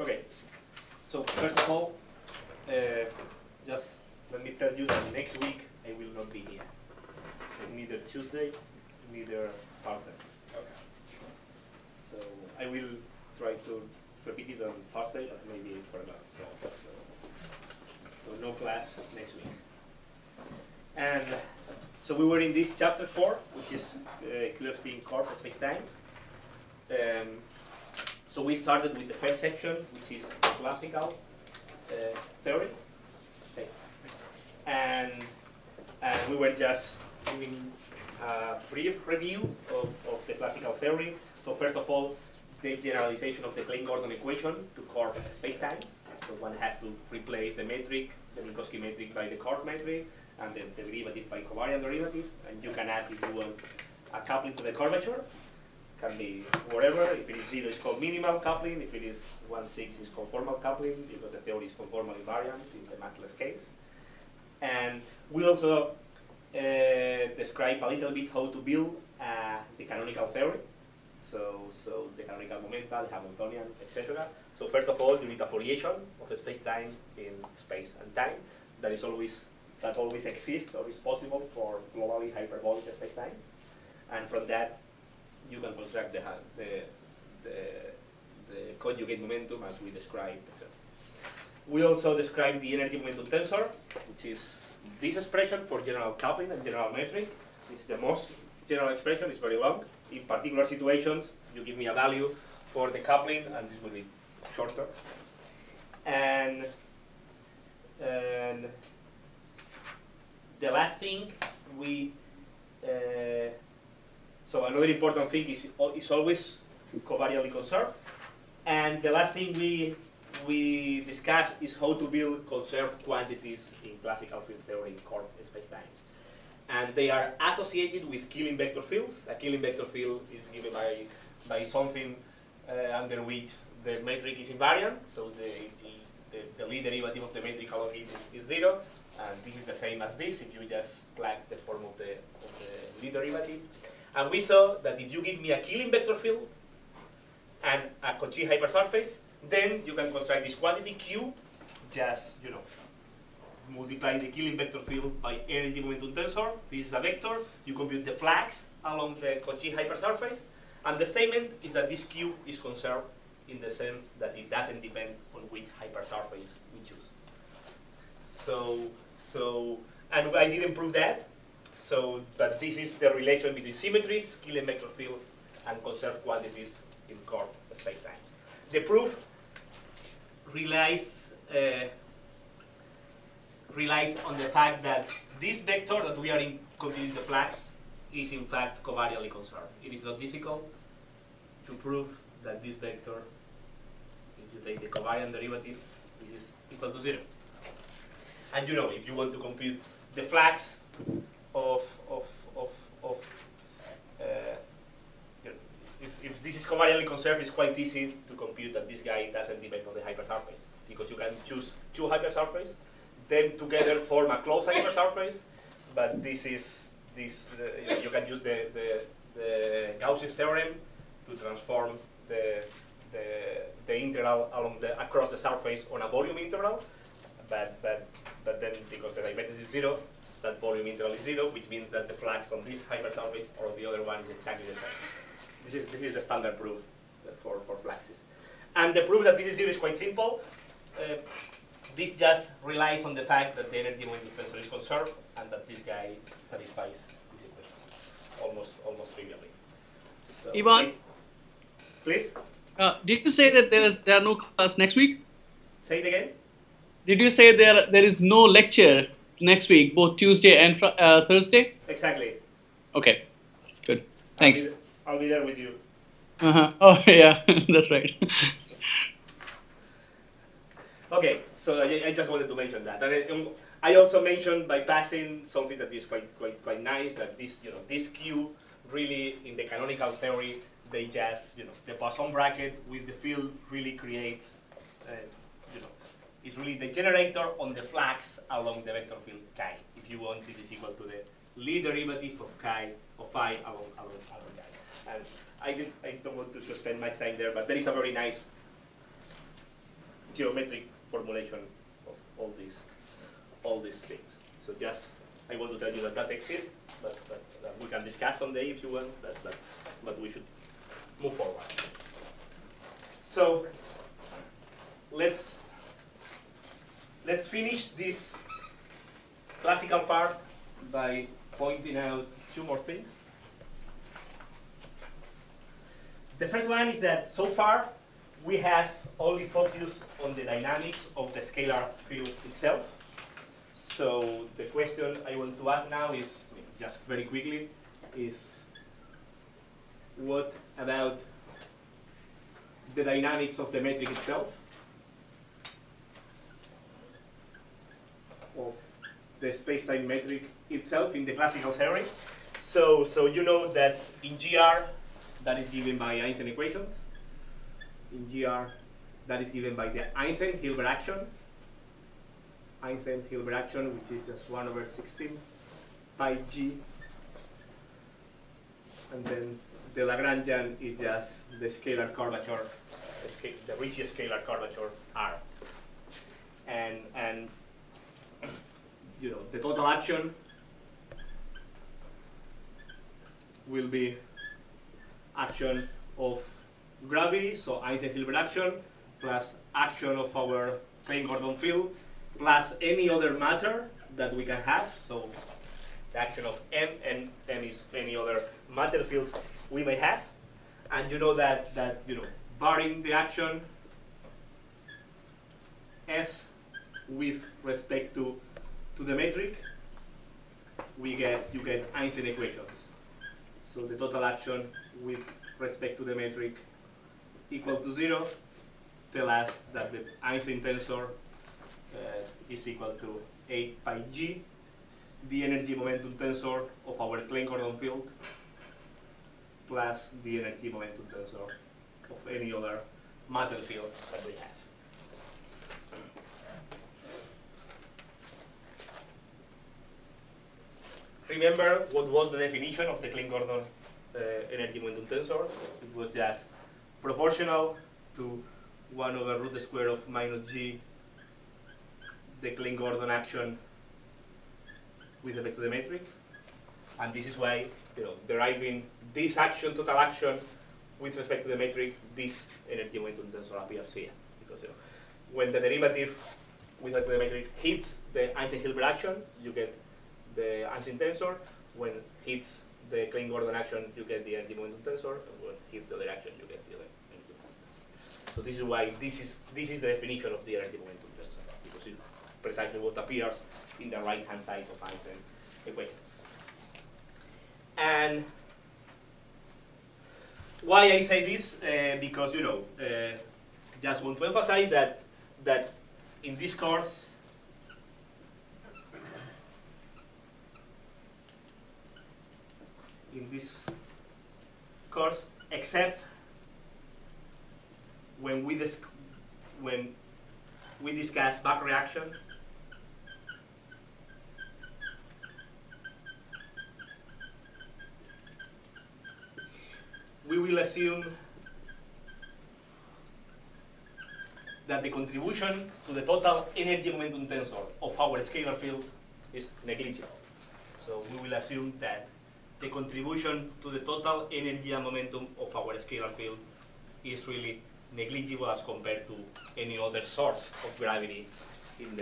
Okay, so first of all, just let me tell you that next week I will not be here. Neither Tuesday, neither Thursday. Okay. So I will try to repeat it on Thursday, but maybe for a class. So no class next week. And so we were in this chapter 4, which is QFT in Corp spacetimes. So we started with the first section, which is classical theory. Okay. And we were just giving a brief review of the classical theory. So first of all, the generalization of the Klein-Gordon equation to Corp spacetimes. So one has to replace the metric, the Minkowski metric by the Corp metric, and then the derivative by covariant derivative. And you can add, if you want, a coupling to the curvature. Can be whatever. If it is 0, it's called minimal coupling. If it is 1,6, it's conformal coupling, because the theory is conformal invariant in the massless case. And we also describe a little bit how to build the canonical theory. So the canonical momenta, the Hamiltonian, etc. So first of all, you need a foliation of a space-time in space and time that always exists or is possible for globally hyperbolic spacetimes. And from that, you can construct the conjugate momentum as we described. We also describe the energy momentum tensor, which is this expression for general coupling and general metric. It's the most general expression, it's very long. In particular situations, you give me a value for the coupling, and this will be shorter. And the last thing so another important thing is always covariantly conserved. And the last thing we discuss is how to build conserved quantities in classical field theory Corp spacetimes. And they are associated with Killing vector fields. A Killing vector field is given by something under which the metric is invariant, so the Lie derivative of the metric along it is 0. And this is the same as this if you just plug the form of the Lie derivative. And we saw that if you give me a Killing vector field and a Cauchy hypersurface, then you can construct this quantity Q, just multiply the Killing vector field by energy momentum tensor. This is a vector. You compute the flux along the Cauchy hypersurface, and the statement is that this Q is conserved in the sense that it doesn't depend on which hypersurface we choose. And I didn't prove that. But this is the relation between symmetries, Killing vector field, and conserved quantities in Corp spacetimes. The proof relies on the fact that this vector that we are computing the flux is in fact covariantly conserved. It is not difficult to prove that this vector, if you take the covariant derivative, is equal to 0. And if you want to compute the flux if this is covariantly conserved, it's quite easy to compute that this guy doesn't depend on the hypersurface, because you can choose two hypersurfaces, then together form a closed hypersurface. But you can use the Gauss's theorem to transform the integral across the surface on a volume integral. But then, because the divergence is 0, that volume integral is 0, which means that the flux on this hypersurface or the other one is exactly the same. This is the standard proof for fluxes. And the proof that this is 0 is quite simple. This just relies on the fact that the energy momentum tensor is conserved and that this guy satisfies this equation almost trivially. So Ivan? Please? Did you say that there are no class next week? Say it again? Did you say there is no lecture next week, both Tuesday and Thursday? Exactly. Okay, good. Thanks. I'll be there with you. Oh, yeah, that's right. Okay, so I just wanted to mention that. And I also mentioned by passing something that is quite nice, that this Q really, in the canonical theory, they just, the Poisson bracket with the field really creates, is really the generator on the flux along the vector field chi. If you want, it is equal to the Lie derivative of phi along chi. And I don't want to spend much time there, but there is a very nice geometric formulation of all these things. So just I want to tell you that that exists, but we can discuss someday if you want. But we should move forward. So let's finish this classical part by pointing out two more things. The first one is that so far we have only focused on the dynamics of the scalar field itself. So the question I want to ask now is, just very quickly, is what about the dynamics of the metric itself? Or the spacetime metric itself in the classical theory. So you know that in GR, that is given by Einstein equations. In GR, that is given by the Einstein-Hilbert action. Einstein-Hilbert action, which is just 1/16 pi g. And then the Lagrangian is just the scalar curvature, the Ricci scalar curvature R. And you know, the total action will be action of gravity, so Einstein-Hilbert action, plus action of our Klein-Gordon field, plus any other matter that we can have, so the action of M, and M is any other matter fields we may have. And you know that you know, varying the action S with respect to the metric, you get Einstein equations. So the total action with respect to the metric equal to 0 tell us that the Einstein tensor is equal to 8 pi g, the energy momentum tensor of our Klein-Gordon field, plus the energy momentum tensor of any other matter field that we have. Remember what was the definition of the Klein-Gordon energy momentum tensor? It was just proportional to 1/√² of minus g, the Klein-Gordon action with respect to the metric. And this is why, you know, deriving this action, total action, with respect to the metric, this energy momentum tensor appears here. Because, you know, when the derivative with respect to the metric hits the Einstein-Hilbert action, you get the Einstein tensor. When hits the Klein-Gordon action, you get the energy momentum tensor. And when hits the other action, you get the other energy momentum tensor. So this is why this is the definition of the energy momentum tensor, because it's precisely what appears in the right-hand side of Einstein equations. And why I say this? Because, you know, just want to emphasize that in this course, except when we discuss back reaction, we will assume that the contribution to the total energy momentum tensor of our scalar field is negligible. So we will assume that the contribution to the total energy and momentum of our scalar field is really negligible as compared to any other source of gravity in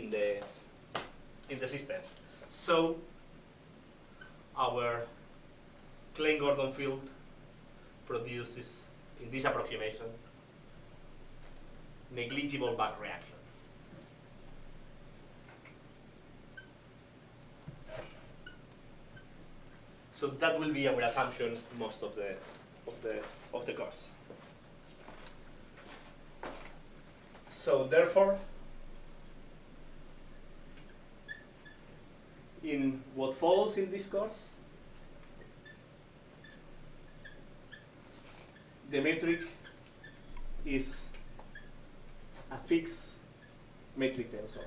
the system. So our Klein-Gordon field produces, in this approximation, negligible back reaction. So that will be our assumption most of the course. So therefore, in what follows in this course, the metric is a fixed metric tensor.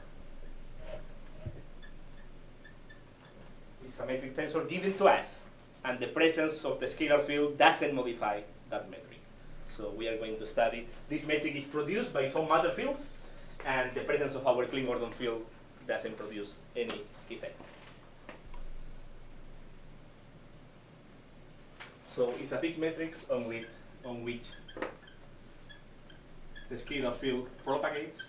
It's a metric tensor given to us, and the presence of the scalar field doesn't modify that metric. So we are going to study this metric is produced by some matter fields, and the presence of our Klein-Gordon field doesn't produce any effect. So it's a fixed metric on which the scalar field propagates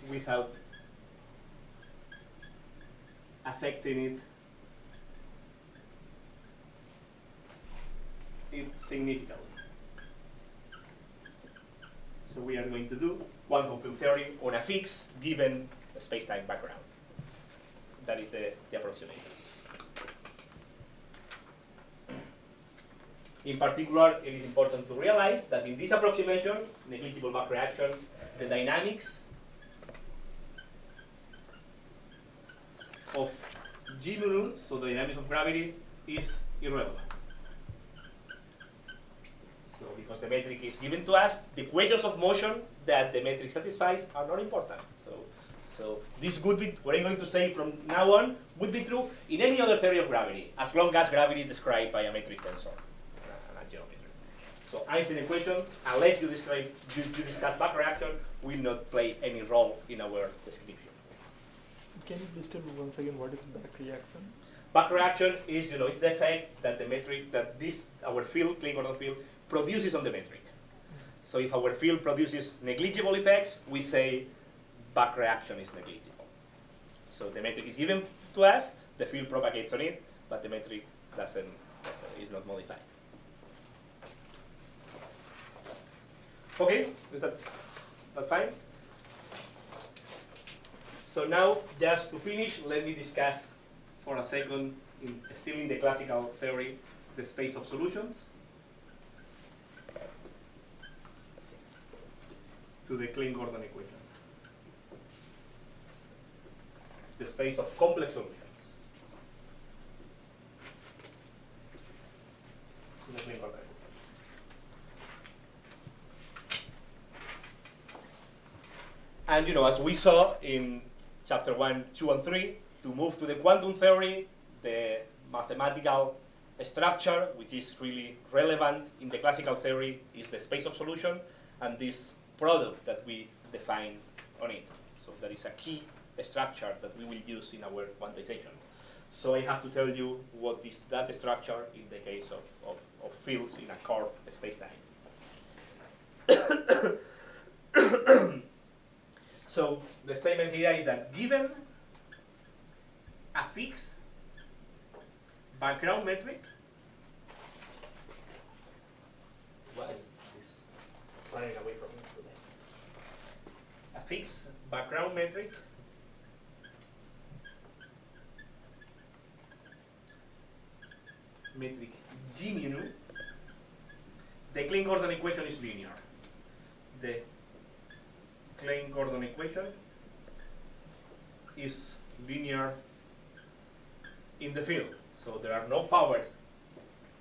without affecting it significantly. So we are going to do quantum field theory on a fixed given space-time background. That is the approximation. In particular, it is important to realize that in this approximation, negligible back reaction, the dynamics of G mu nu, so the dynamics of gravity, is irrelevant. So because the metric is given to us, the equations of motion that the metric satisfies are not important. So this would be, what I'm going to say from now on, would be true in any other theory of gravity, as long as gravity is described by a metric tensor and a geometry. So Einstein equations, unless you discuss back reaction, will not play any role in our description. Can you please tell me once again what is back reaction? Back reaction is, it's the effect that the metric, our field, Klein-Gordon field, produces on the metric. So if our field produces negligible effects, we say back reaction is negligible. So the metric is given to us, the field propagates on it, but the metric is not modified. Okay, is that fine? So now, just to finish, let me discuss for a second, still in the classical theory, the space of solutions to the Klein-Gordon equation. The space of complex solutions to the Klein-Gordon equation. And as we saw in chapter 1, 2, and 3, to move to the quantum theory, the mathematical structure, which is really relevant in the classical theory, is the space of solution, and this product that we define on it. So that is a key structure that we will use in our quantization. So I have to tell you what is that structure in the case of fields in a curved spacetime. So the statement here is that given a fixed background metric, why is this running away from me today? A fixed background metric G mu nu, the Klein-Gordon equation is linear. The Klein-Gordon equation is linear in the field, so there are no powers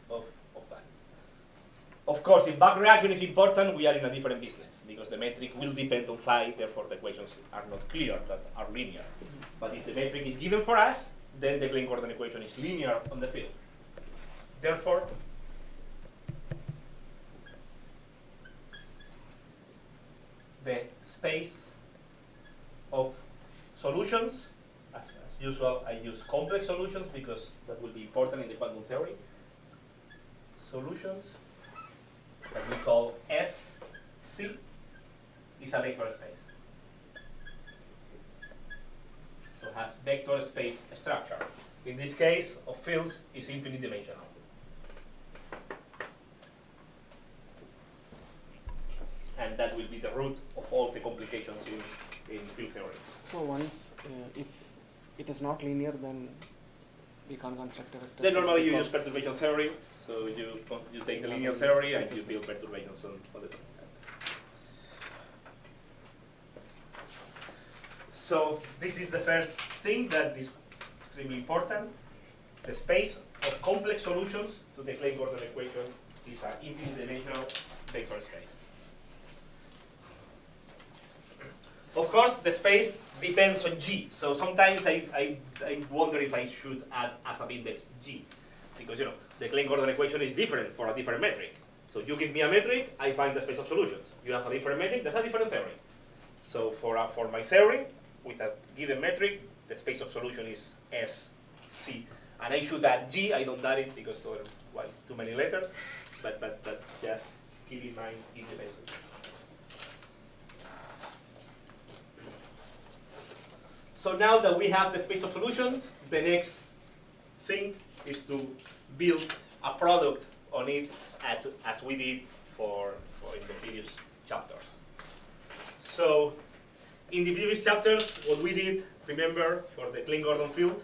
of that. Of course, if back reaction is important, we are in a different business, because the metric will depend on phi, therefore the equations are not clear, that are linear. But if the metric is given for us, then the Klein-Gordon equation is linear on the field. Therefore, the space of solutions, as usual, I use complex solutions because that will be important in the quantum theory. Solutions that we call SC is a vector space. So it has vector space structure. In this case, of fields is infinite dimensional. And that will be the root of all the complications in field theory. So once, if it is not linear, then we can't construct a vector. Then normally you use perturbation theory. So you take the linear theory and you build perturbations on the top. So this is the first thing that is extremely important. The space of complex solutions to the Klein-Gordon equation is an infinite dimensional vector space. Of course, the space depends on G. So sometimes I wonder if I should add as an index G. because the Klein-Gordon equation is different for a different metric. So you give me a metric, I find the space of solutions. You have a different metric, that's a different theory. So for my theory, with a given metric, the space of solution is S, C. And I should add G, I don't add it because well, too many letters, but just keep in mind it's the basic. So now that we have the space of solutions, the next thing is to build a product on it as we did for in the previous chapters. So in the previous chapters, what we did, remember, for the Klein-Gordon field,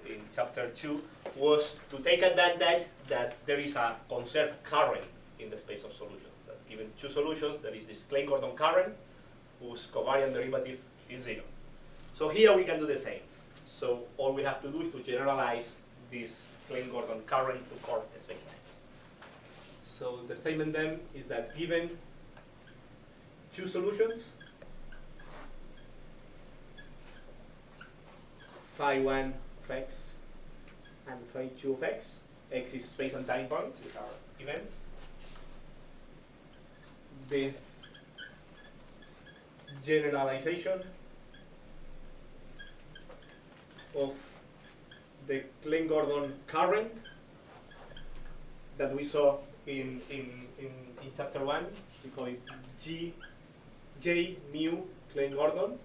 in chapter 2, was to take advantage that there is a conserved current in the space of solutions. That given two solutions, there is this Klein-Gordon current whose covariant derivative is 0. So here we can do the same. So all we have to do is to generalize this Klein-Gordon current to core spacetime. So the statement then is that given two solutions, phi1 of x and phi2 of x, x is space and time points, these are events, the generalization of the Klein-Gordon current that we saw in chapter 1, we call it J mu Klein-Gordon.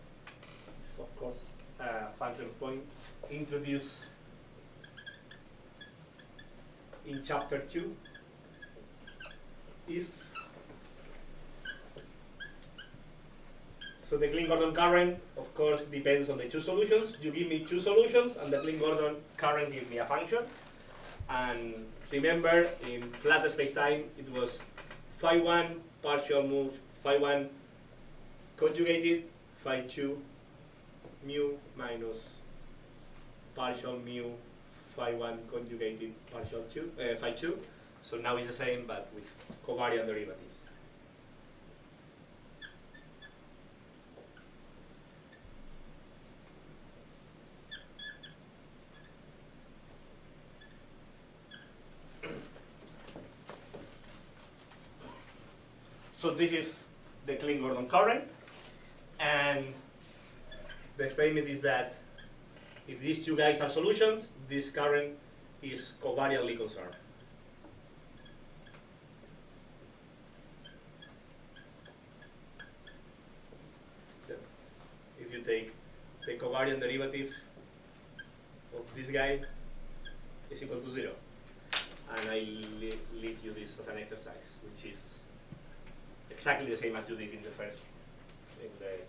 It's of course a function of point introduced in chapter 2 is, so the Klein-Gordon current of course depends on the two solutions. You give me two solutions and the Klein-Gordon current gives me a function. And remember, in flat spacetime, it was phi1 partial mu, phi1 conjugated, phi2 mu minus partial mu, phi1 conjugated partial phi2. So now it's the same, but with covariant derivatives. So this is the Klein-Gordon current, and the statement is that if these two guys are solutions, this current is covariantly conserved. If you take the covariant derivative of this guy is equal to 0, and I leave you this as an exercise, which is exactly the same as you did in the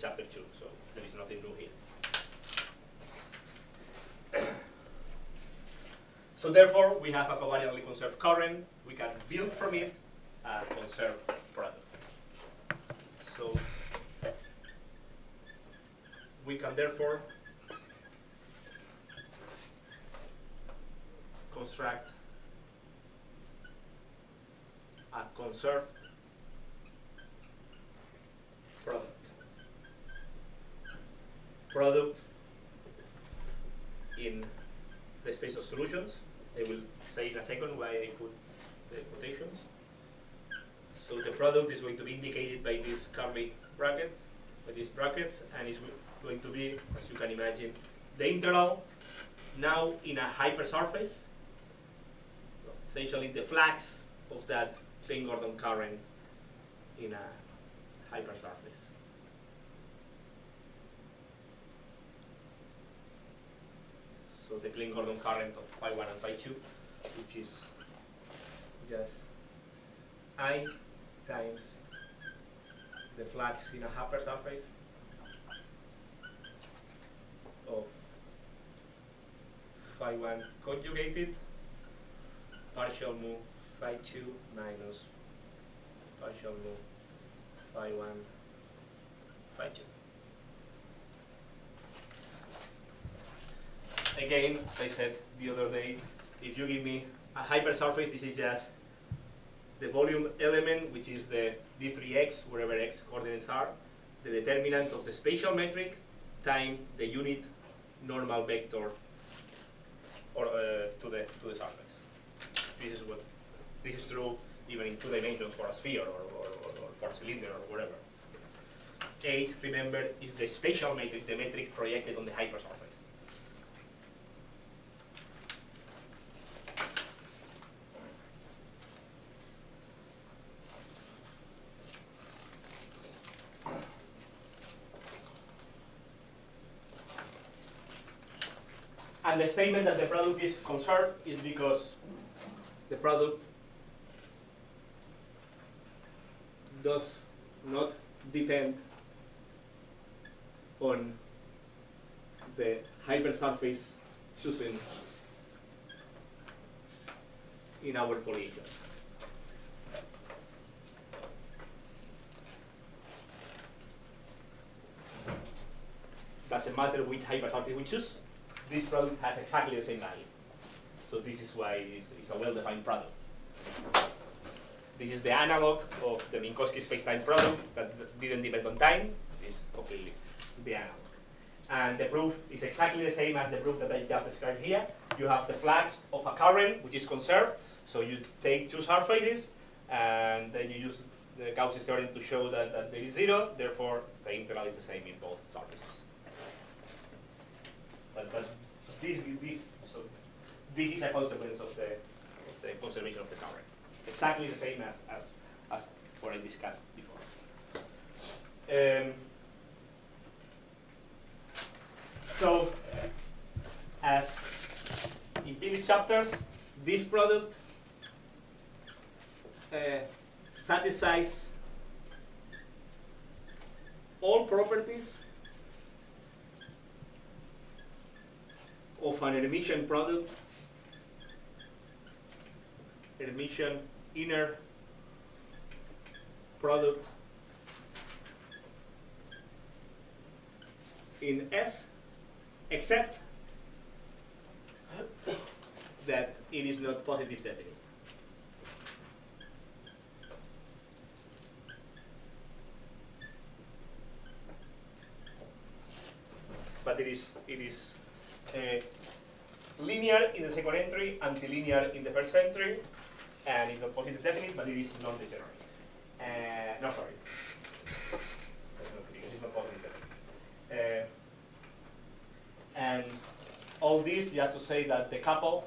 chapter 2, so there is nothing new here. So therefore, we have a covariantly conserved current. We can build from it a conserved product. So we can therefore construct a conserved product in the space of solutions. I will say in a second why I put the quotations. So the product is going to be indicated by these curly brackets, and it's going to be, as you can imagine, the integral now in a hypersurface, essentially the flux of that Klein-Gordon current in a hypersurface. So the Klein-Gordon current of phi1 and phi2, which is just I times the flux in a hypersurface of phi1 conjugated partial mu phi2 minus partial mu phi1 phi2. Again, as I said the other day, if you give me a hypersurface, this is just the volume element, which is the d3x, wherever x coordinates are, the determinant of the spatial metric, time the unit normal vector or to the surface. this is true even in 2 dimensions for a sphere or for a cylinder or whatever. 8, remember, is the spatial metric, the metric projected on the hypersurface. And the statement that the product is conserved is because the product does not depend on the hypersurface chosen in our polyhedron. Doesn't matter which hypersurface we choose, this product has exactly the same value. So this is why it's a well-defined product. This is the analog of the Minkowski spacetime product that didn't depend on time. It's completely the analog. And the proof is exactly the same as the proof that I just described here. You have the flux of a current, which is conserved. So you take 2 surfaces, and then you use the Gauss's theorem to show that there is 0. Therefore, the integral is the same in both surfaces. But this is a consequence of the conservation of the current. Exactly the same as what I discussed before. So, as in previous chapters, this product satisfies all properties of an Hermitian product, Hermitian inner product in S, except that it is not positive definite. But it is linear in the second entry, antilinear in the first entry, and it's not positive definite, but it is non-degenerate. No, sorry. Because it's not positive definite. And all this just to say that the couple,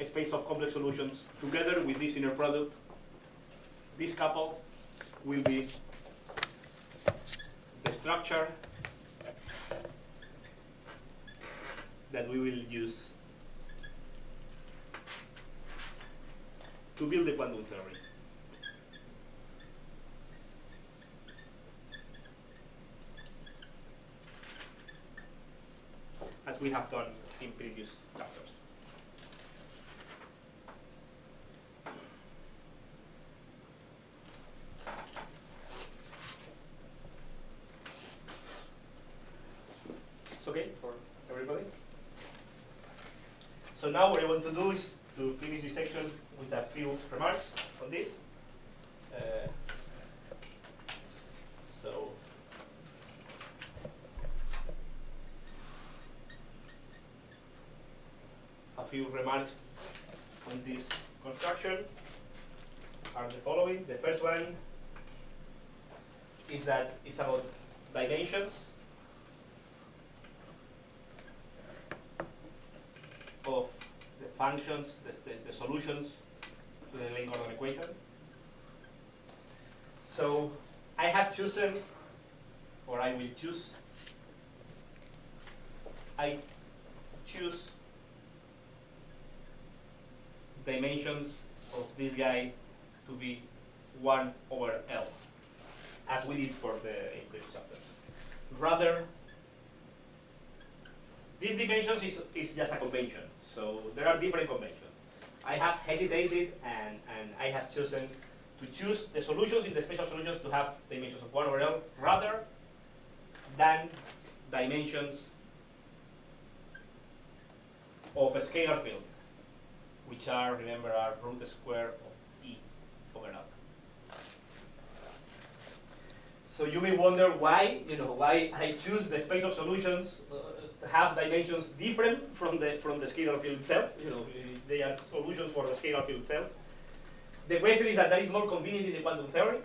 a space of complex solutions, together with this inner product, this couple will be the structure that we will use to build the quantum theory. As we have done in previous chapters. It's okay for everybody? So now what I want to do is to finish this section with a few remarks on this. So a few remarks on this construction are the following. The first one is that it's about dimensions of the functions, the solutions to the Lane-Gordon equation. So I have chosen, or I will choose, I choose dimensions of this guy to be 1 over L, as we did for the previous chapter. Rather, these dimensions is just a convention, so there are different conventions. I have hesitated and I have chosen to choose the solutions in the spatial solutions to have dimensions of 1 over L rather than dimensions of a scalar field, which are, remember, are root square of E over L. So you may wonder why, why I choose the space of solutions have dimensions different from the scalar field itself. They are solutions for the scalar field itself. The question is that is more convenient in the quantum theory.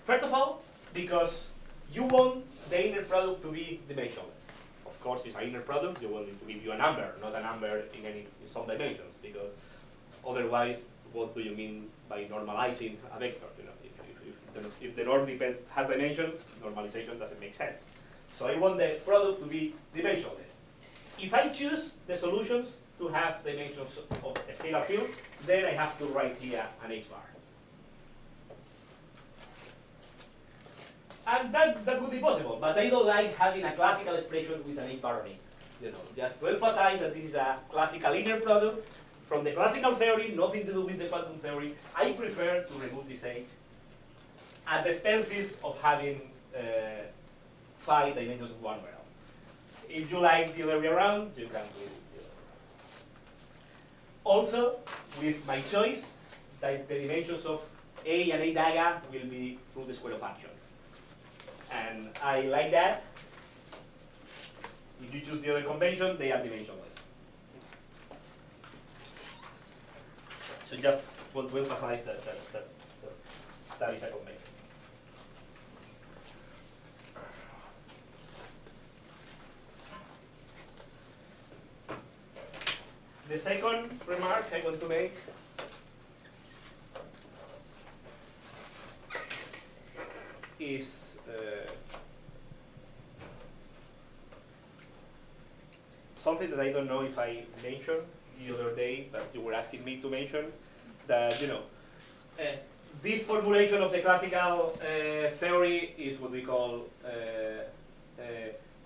First of all, because you want the inner product to be dimensionless. Of course, it's an inner product. You want it to give you a number, not a number in some dimensions, because otherwise, what do you mean by normalizing a vector? If the norm has dimensions, normalization doesn't make sense. So I want the product to be dimensionless. If I choose the solutions to have dimensions of a scalar field, then I have to write here an H bar. And that would be possible, but I don't like having a classical expression with an H bar on it. Just to emphasize that this is a classical inner product. From the classical theory, nothing to do with the quantum theory. I prefer to remove this H at the expenses of having 5 dimensions of one world. If you like the other way around, you can do it. Also, with my choice, the dimensions of A and A dagger will be through the square of action. And I like that. If you choose the other convention, they are dimensionless. So just want to emphasize that is a convention. The second remark I want to make is something that I don't know if I mentioned the other day, but you were asking me to mention, that this formulation of the classical theory is what we call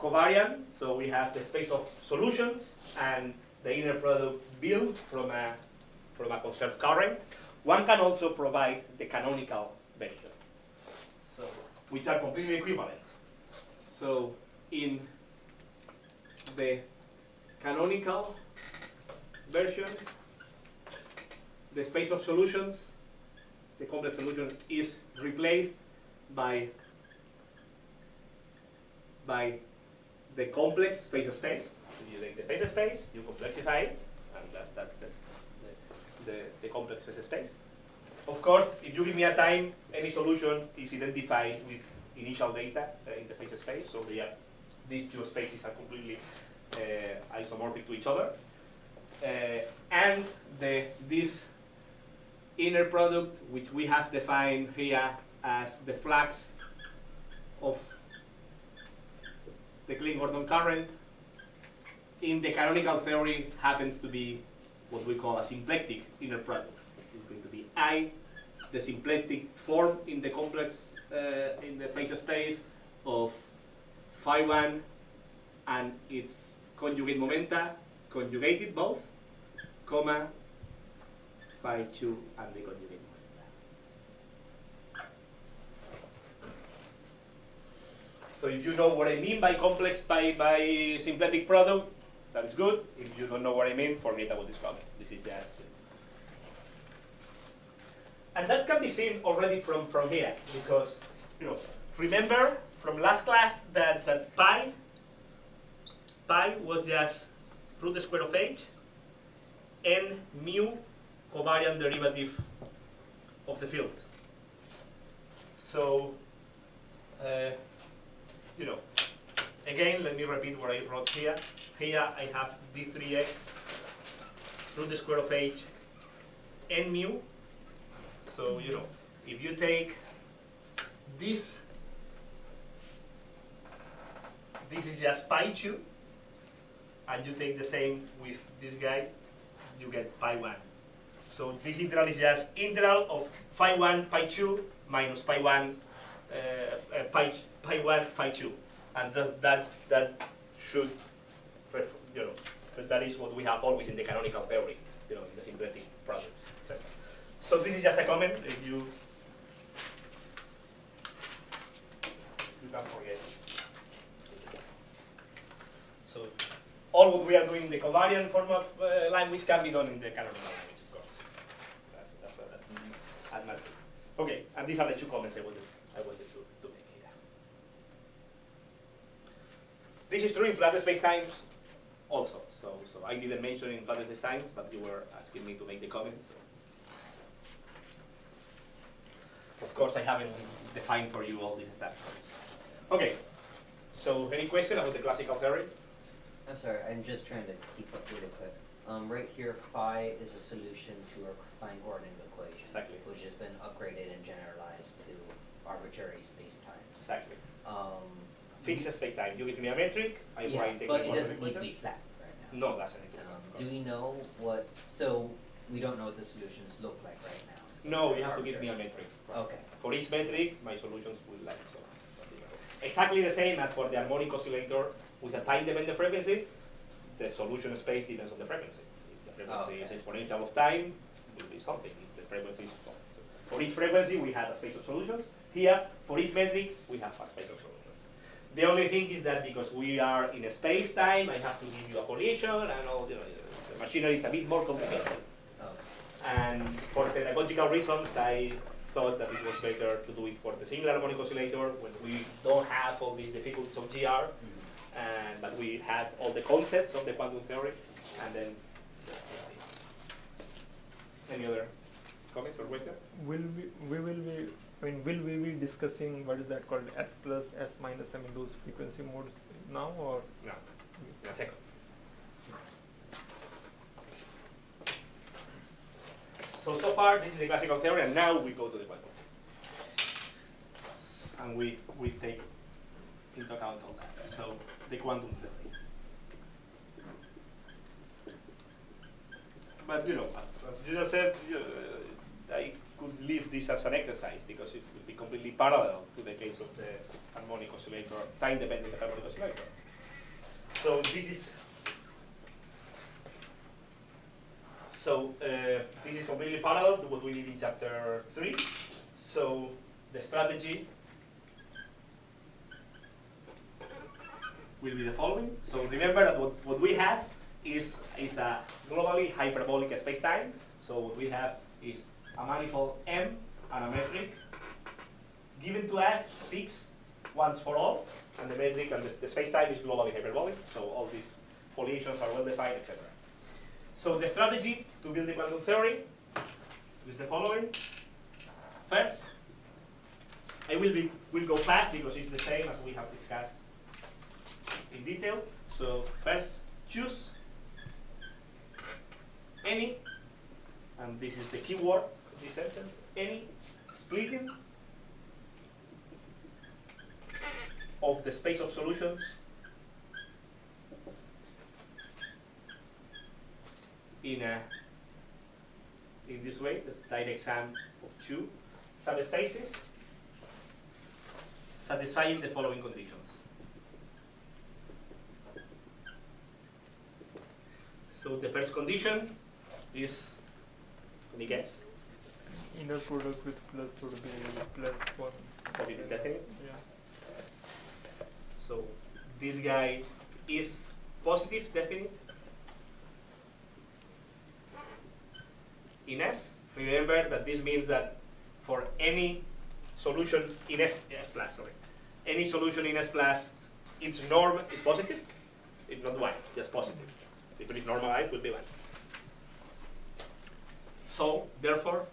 covariant. So we have the space of solutions and the inner product built from a conserved current. One can also provide the canonical vector, so which are completely equivalent. So in the canonical version, the space of solutions, the complex solution, is replaced by the complex phase space. So you take the phase space, you complexify it, and that's the complex phase space. Of course, if you give me a time, any solution is identified with initial data in the phase space. So these two spaces are completely isomorphic to each other. And this inner product, which we have defined here as the flux of the Klein-Gordon current, in the canonical theory happens to be what we call a symplectic inner product. It's going to be I, the symplectic form in the complex, in the phase space of phi 1 and its conjugate momenta, conjugated both, comma, phi 2 and the conjugate momenta. So if you know what I mean by complex, by symplectic product, that is good. If you don't know what I mean, forget about this comment. This is just... And that can be seen already from here, because, remember from last class that pi was just root the square of h and mu covariant derivative of the field. So, again, let me repeat what I wrote here. Here I have d3x root the square of h and mu. So, if you take this is just pi 2, and you take the same with this guy, you get pi 1. So this integral is just integral of phi 1, pi 2 minus pi 1, pi 1, phi 2. And that should, that is what we have always in the canonical theory, in the symplectic products, etc. So this is just a comment. If you can forget. So all what we are doing in the covariant form of language can be done in the canonical language, of course. That matters. Okay, and these are the two comments I wanted to make here. This is true in flat spacetimes also. So I didn't mention in flat spacetimes, but you were asking me to make the comments. So. Of course, I haven't defined for you all these stuff. Okay. So any question about the classical theory? I'm sorry, I'm just trying to keep up really quick. Right here, phi is a solution to our fine coordinate equation, Exactly. which has been upgraded and generalized to arbitrary spacetimes. Exactly. Fixed spacetime. You give me a metric, I Yeah, write the but it equation. doesn't need to be flat right now. No, that's not. Do we know what? So we don't know what the solutions look like right now. So No, they're you have to give me a arbitrary. metric. Okay. For each metric, my solutions will like so. Exactly the same as for the harmonic oscillator with a time-dependent frequency. The solution space depends on the frequency. If the frequency is exponential of time, it will be something. If the frequency is for each frequency, we have a space of solutions. Here, for each metric, we have a space of solutions. The only thing is that because we are in a space-time, I have to give you a foliation and all. The machinery is a bit more complicated. And for pedagogical reasons, I thought that it was better to do it for the singular harmonic oscillator when we don't have all these difficulties of GR, but we had all the concepts of the quantum theory, and then any other comments or questions? Will we be discussing what is that called S plus, S minus, I mean those frequency modes now or? No, in a second. So far this is the classical theory, and now we go to the quantum. And we take into account all that. So the quantum theory. But as you just said, I could leave this as an exercise because it would be completely parallel to the case of the harmonic oscillator, time-dependent harmonic oscillator. So this is this is completely parallel to what we did in chapter 3. So the strategy will be the following. So remember that what we have is a globally hyperbolic spacetime. So what we have is a manifold M and a metric given to us fixed once for all, and the metric and the spacetime is globally hyperbolic. So all these foliations are well defined, etc. So the strategy to build the quantum theory is the following. First, I will go fast because it's the same as we have discussed in detail. So first, choose any, and this is the key word of this sentence, any splitting of the space of solutions in this way, the direct sum of two subspaces satisfying the following conditions. So the first condition is, any guess? Inner product with plus would be plus 1. What it is definite? Yeah. So this guy is positive definite in S. Remember that this means that for any solution in S plus, any solution in S plus, its norm is positive. It's not 1, just positive. If it is normalized, it would be 1. So therefore,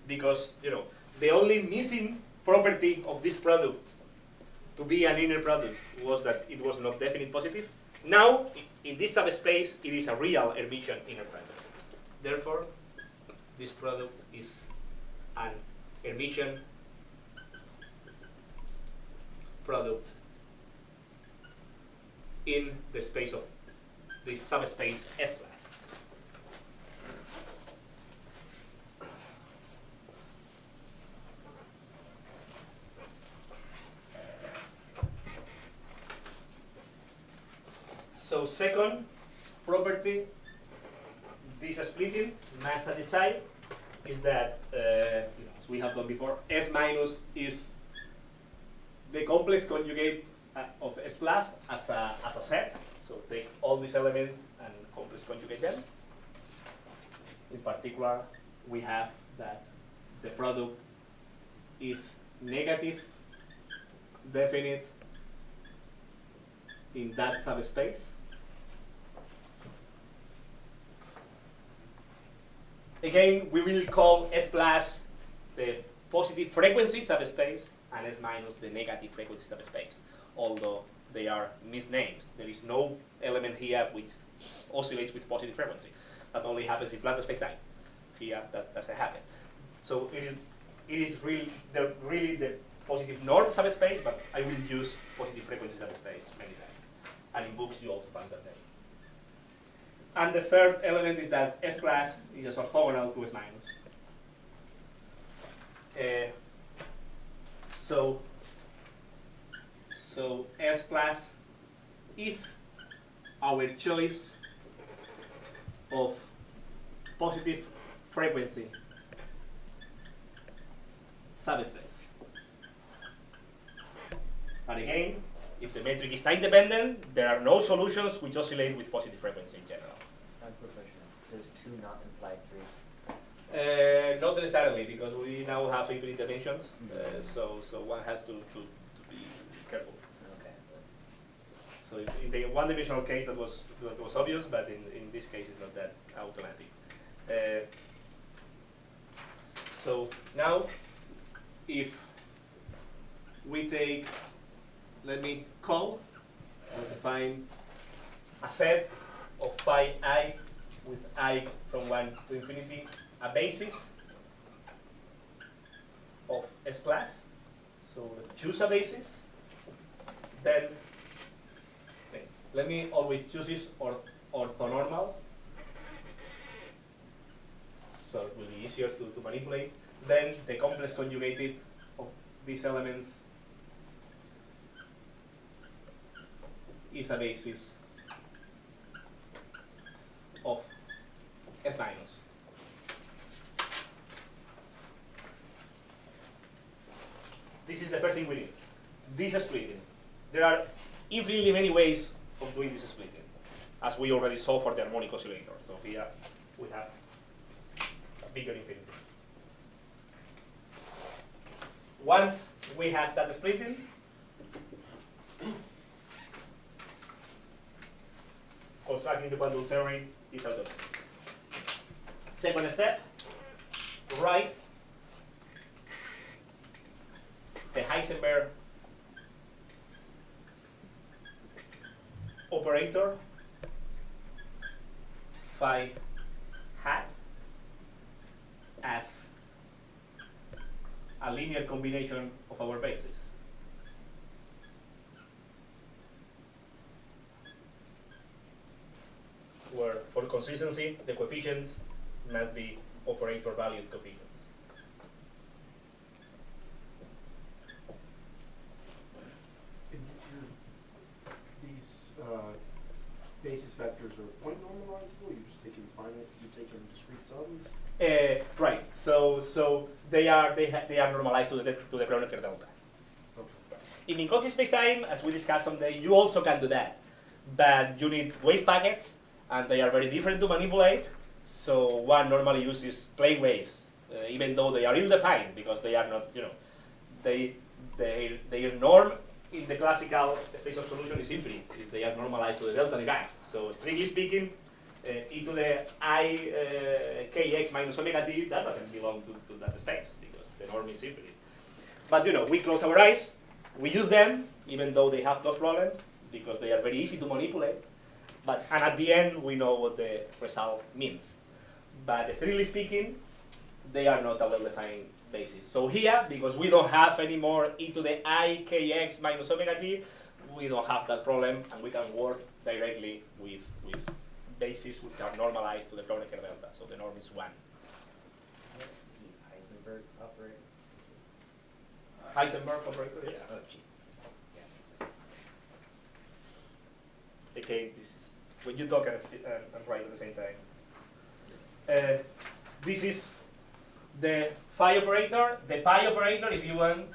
because the only missing property of this product to be an inner product was that it was not definite positive. Now, in this subspace, it is a real Hermitian inner product. Therefore, this product is an Hermitian product in the space of this subspace S plus. So second property, this splitting must satisfy is that, as we have done before, S minus is the complex conjugate of S plus as a set. So take all these elements and complex conjugate them. In particular, we have that the product is negative definite in that subspace. Again, we will call S plus the positive frequency subspace and S minus the negative frequency subspace, although they are misnames. There is no element here which oscillates with positive frequency. That only happens in flat spacetime. Here, that doesn't happen. So it is really the positive norm subspace, but I will use positive frequency subspace many times. And in books, you also find that name. And the third element is that S plus is orthogonal to S minus. So S plus is our choice of positive frequency subspace. But again, if the metric is time dependent, there are no solutions which oscillate with positive frequency in general. Unprofessional. Does 2 not imply 3? Not necessarily, because we now have infinite dimensions, so one has to be careful. Okay. So in the one-dimensional case that was obvious, but in this case it's not that automatic. So now, if we take, let me call and define a set of phi I with I from 1 to infinity, a basis of S plus. So let's choose a basis. Then let me always choose this orthonormal. So it will be easier to manipulate. Then the complex conjugated of these elements is a basis of S minus. This is the first thing we need. This splitting. There are infinitely many ways of doing this splitting, as we already saw for the harmonic oscillator. So here we have a bigger infinity. Once we have that splitting, constructing the quantum theory is automatic. Second step, write the Heisenberg operator phi hat as a linear combination of our bases. Where for consistency, the coefficients must be operator valued coefficients. These basis vectors are point normalizable? You just take them finite, you take them discrete sums? Right. So they are normalized to the Kronecker delta. Okay. In Minkowski spacetime, as we discussed someday, you also can do that, but you need wave packets, and they are very different to manipulate. So one normally uses plane waves, even though they are ill-defined because they are not, their norm in the classical spatial solution is infinite. They are normalized to the delta Dirac. So strictly speaking, e to the I kx minus omega t, that doesn't belong to that space because the norm is infinite. But we close our eyes, we use them, even though they have those problems, because they are very easy to manipulate. And at the end, we know what the result means. But strictly speaking, they are not a well-defined basis. So here, because we don't have anymore e to the I kx minus omega t, we don't have that problem, and we can work directly with bases which are normalized to the Kronecker delta. So the norm is 1. Heisenberg operator. Heisenberg operator, yeah. Oh, gee. Okay, this is when you talk and write at the same time. This is the phi operator. The pi operator, if you want,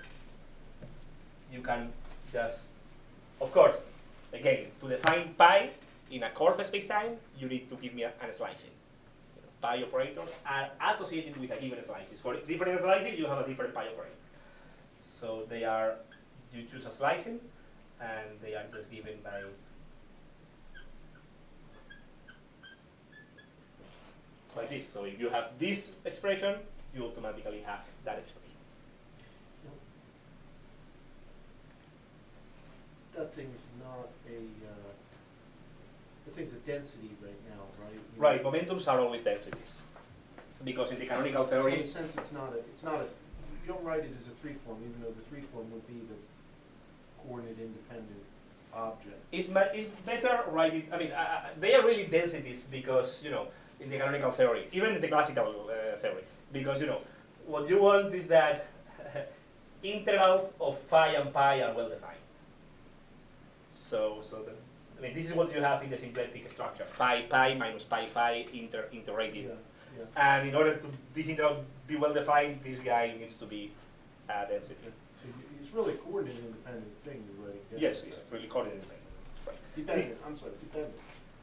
you can just, of course, again, to define pi in a curved spacetime, you need to give me an slicing. Pi operators are associated with a given slices. For different slices, you have a different pi operator. So they are you choose a slicing, and they are just given by this. So if you have this expression, you automatically have that expression. That thing's not a, the thing's a density right now, right? Right, momentums are always densities. Because in the canonical So in theory, a sense, it's not a, you don't write it as a free form, even though the free form would be the coordinate independent object. it's better writing, I mean, they are really densities because, in the canonical theory, even in the classical theory, because, what you want is that integrals of phi and pi are well defined. So this is what you have in the symplectic structure, phi pi minus pi phi interrated. Yeah. And in order to this integral be well defined, this guy needs to be a density. So it's really a coordinate independent thing you're writing down. Yes, it's really coordinate independent. Right. Dependent, I'm sorry, dependent.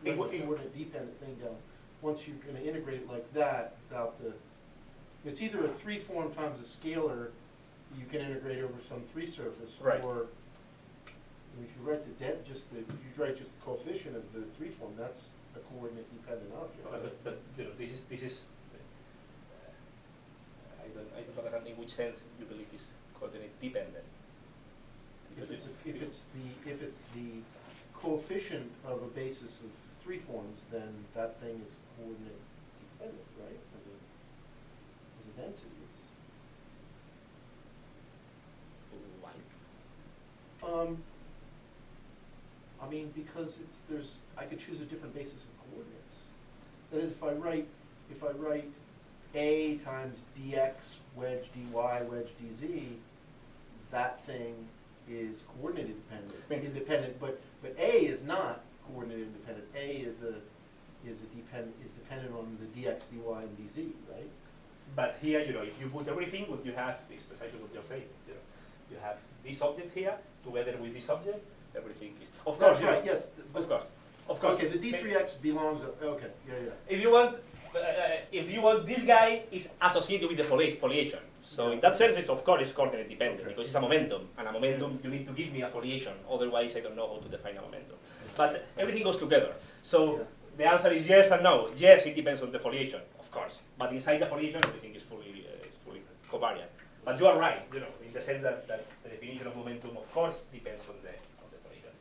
It Write would- the coordinate dependent thing down. Once you're gonna integrate it like that, without the, it's either a three form times a scalar, you can integrate over some three surface. Right. Or if you write if you write just the coefficient of the three form, that's a coordinate dependent object. But this is I don't understand in which sense you believe is coordinate dependent. If it's the coefficient of a basis of three forms, then that thing is coordinate dependent, right? As a density, Why? I mean, because I could choose a different basis of coordinates. That is, if I write a times dx wedge dy wedge dz, that thing is coordinate independent, but a is not coordinate independent. A is dependent on the dx, dy, and dz, right? But here, if you put everything, what you have is precisely what you're saying. You have this object here together with this object. Everything is. Of course, That's right. Yes. Of course. Of course. Okay. The d3x belongs. Okay. Yeah. If you want, this guy is associated with the foliation. So in that sense, it's coordinate dependent because it's a momentum, and a momentum you need to give me a foliation. Otherwise, I don't know how to define a momentum. But everything goes together. So the answer is yes and no. Yes, it depends on the foliation, of course. But inside the foliation, everything is fully covariant. But you are right, in the sense that the definition of momentum, of course, depends on the foliation.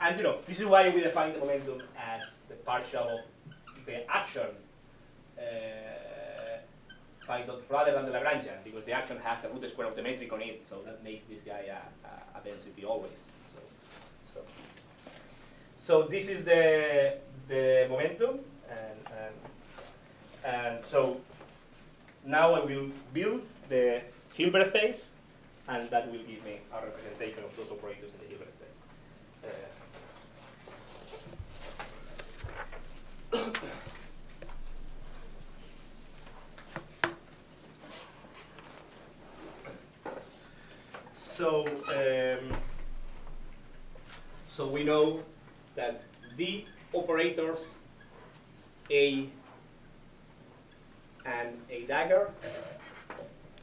And this is why we define the momentum as the partial of the action phi dot rather than the Lagrangian, because the action has the root square of the metric on it, so that makes this guy a density always. So this is the momentum, and so now I will build the Hilbert space, and that will give me a representation of those operators in the Hilbert space. So we know that the operators A and A dagger.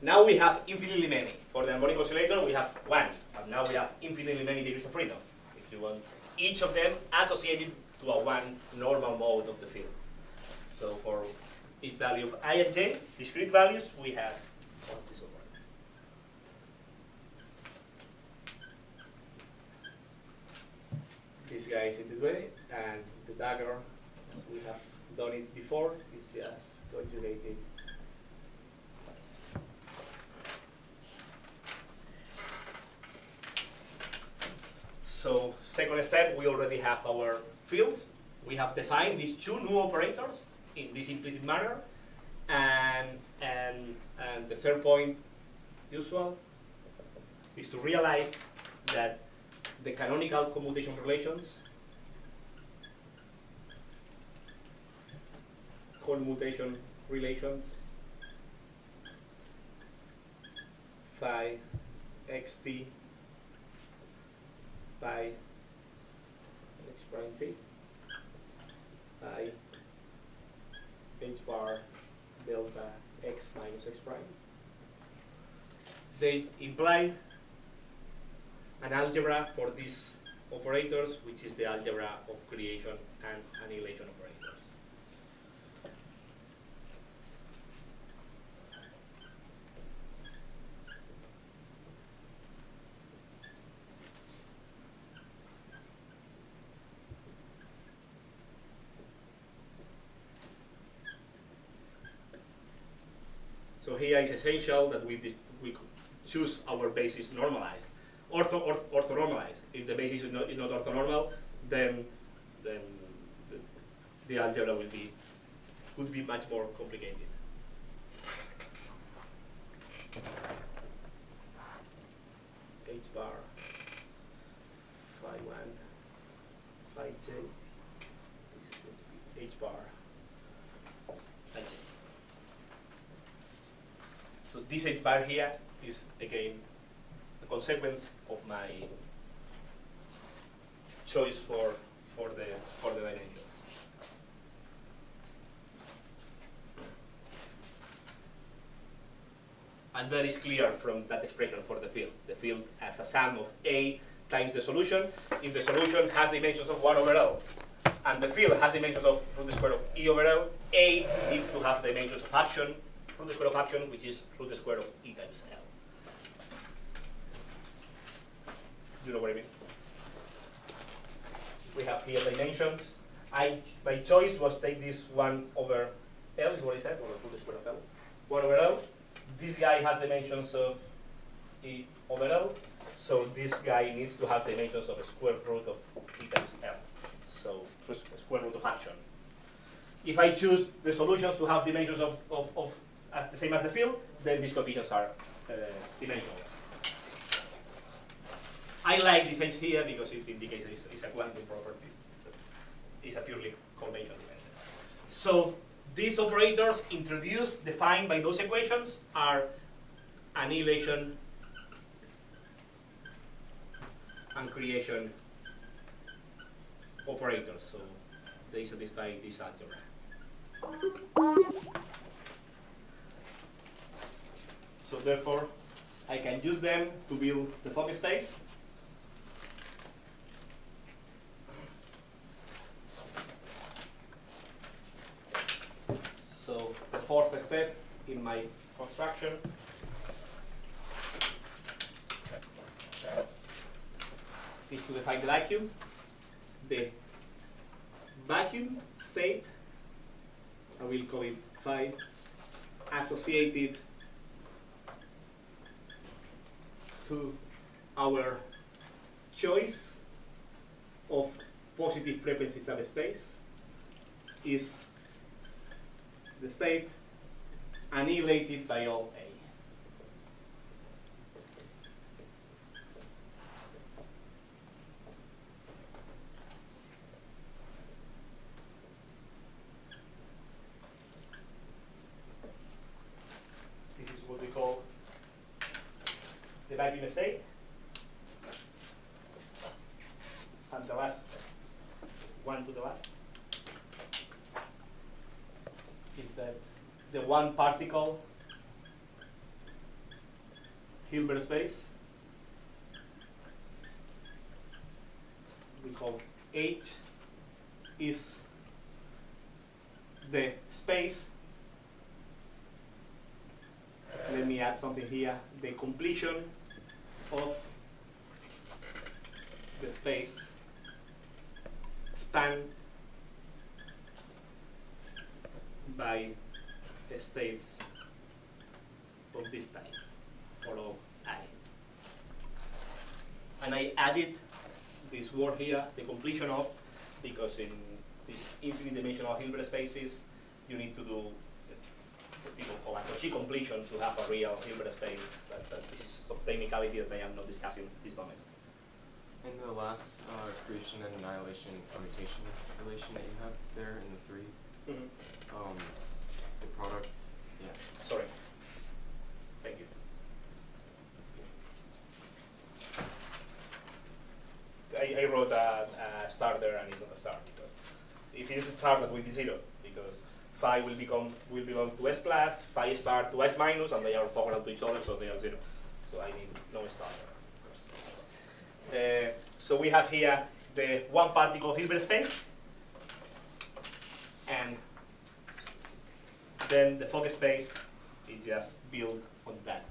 Now we have infinitely many. For the harmonic oscillator, we have one, but now we have infinitely many degrees of freedom. If you want, each of them associated to a one normal mode of the field. So for each value of I and j, discrete values, we have this operator. This guy is in the way, and the dagger, we have done it before, it's just conjugated. So second step, we already have our fields. We have defined these two new operators in this implicit manner, and the third point, usual, is to realize that the canonical commutation relations phi xt by x prime t by h bar delta x minus x prime. They imply an algebra for these operators, which is the algebra of creation and annihilation operators. So here it's essential that we choose our basis normalized, orthonormalized. If the basis is not orthonormal, then the algebra could be much more complicated. H bar, phi 1, phi j. This is going to be H bar, phi j. So this H bar here is again a consequence of my choice for the dimensions. And that is clear from that expression for the field. The field as a sum of A times the solution. If the solution has dimensions of 1 over L, and the field has dimensions of root square of E over L, A needs to have dimensions of action, root square of action, which is root square of E times L. Do you know what I mean? We have here dimensions. My choice was take this 1 over L, is what I said, or root square of L. 1 over L. This guy has dimensions of E over L, so this guy needs to have dimensions of a square root of E times L. So square root of action. If I choose the solutions to have dimensions of as the same as the field, then these coefficients are dimensional. I like this H here because it indicates it's a quantum property. It's a purely convention dependent. So these operators introduced, defined by those equations, are annihilation and creation operators. So they satisfy this algebra. So therefore, I can use them to build the focus space. So the fourth step in my construction is to define the vacuum. The vacuum state, I will call it phi, associated to our choice of positive frequency subspace, is the state annihilated by all A. This is what we call the vacuum state. And the last one to the last is that the one particle Hilbert space we call H is the space. Let me add something here. The completion of the space spanned by the states of this type, for all I. And I added this word here, the completion of, because in these infinite dimensional Hilbert spaces, you need to do what people call a Cauchy completion to have a real Hilbert space. But this is some technicality that I am not discussing at this moment. And the last creation and annihilation permutation relation that you have there in the 3, the product, yeah. Sorry. Thank you. I wrote a starter and it's not a star because if it is a star that will be 0 because phi will belong to S plus, phi star to S minus, and they are orthogonal to each other, so they are 0. So I need no star. So we have here the one particle Hilbert space, and then the focus space is just built on that.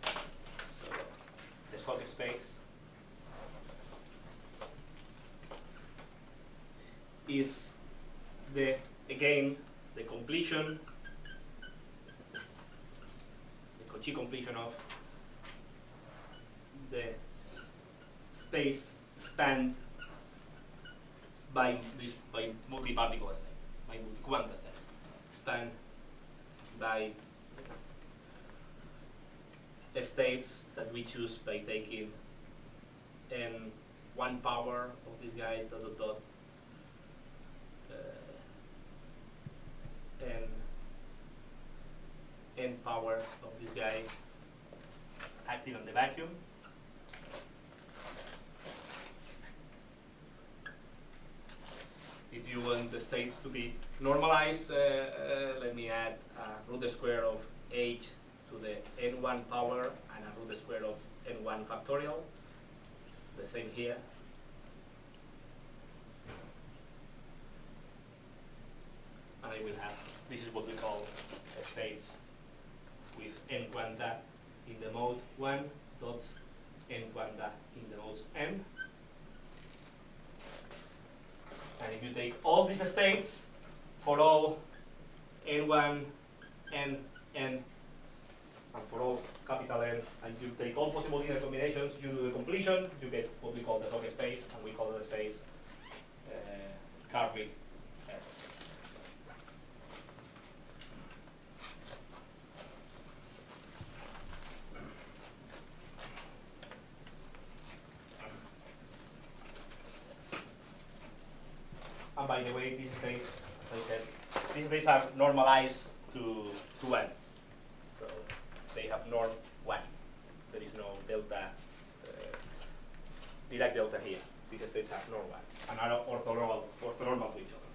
So the focus space is again the completion, the Cauchy completion of the space spanned by multi-particle state, by multi-quanta state, spanned by states that we choose by taking n1 power of this guy dot dot dot n power of this guy acting on the vacuum. If you want the states to be normalized, let me add root square of h to the n1 power and a root square of n1 factorial. The same here. And I will have, this is what we call states with n quanta in the mode 1 dots n quanta in the modes m. And if you take all these states for all n1, n, and for all capital N, and you take all possible linear combinations, you do the completion, you get what we call the Fock space, and we call the space Carvey F. And by the way, these states, as I said, these states are normalized to n. So they have norm 1. There is no delta, Dirac delta here, because they have norm 1 and are orthonormal to each other.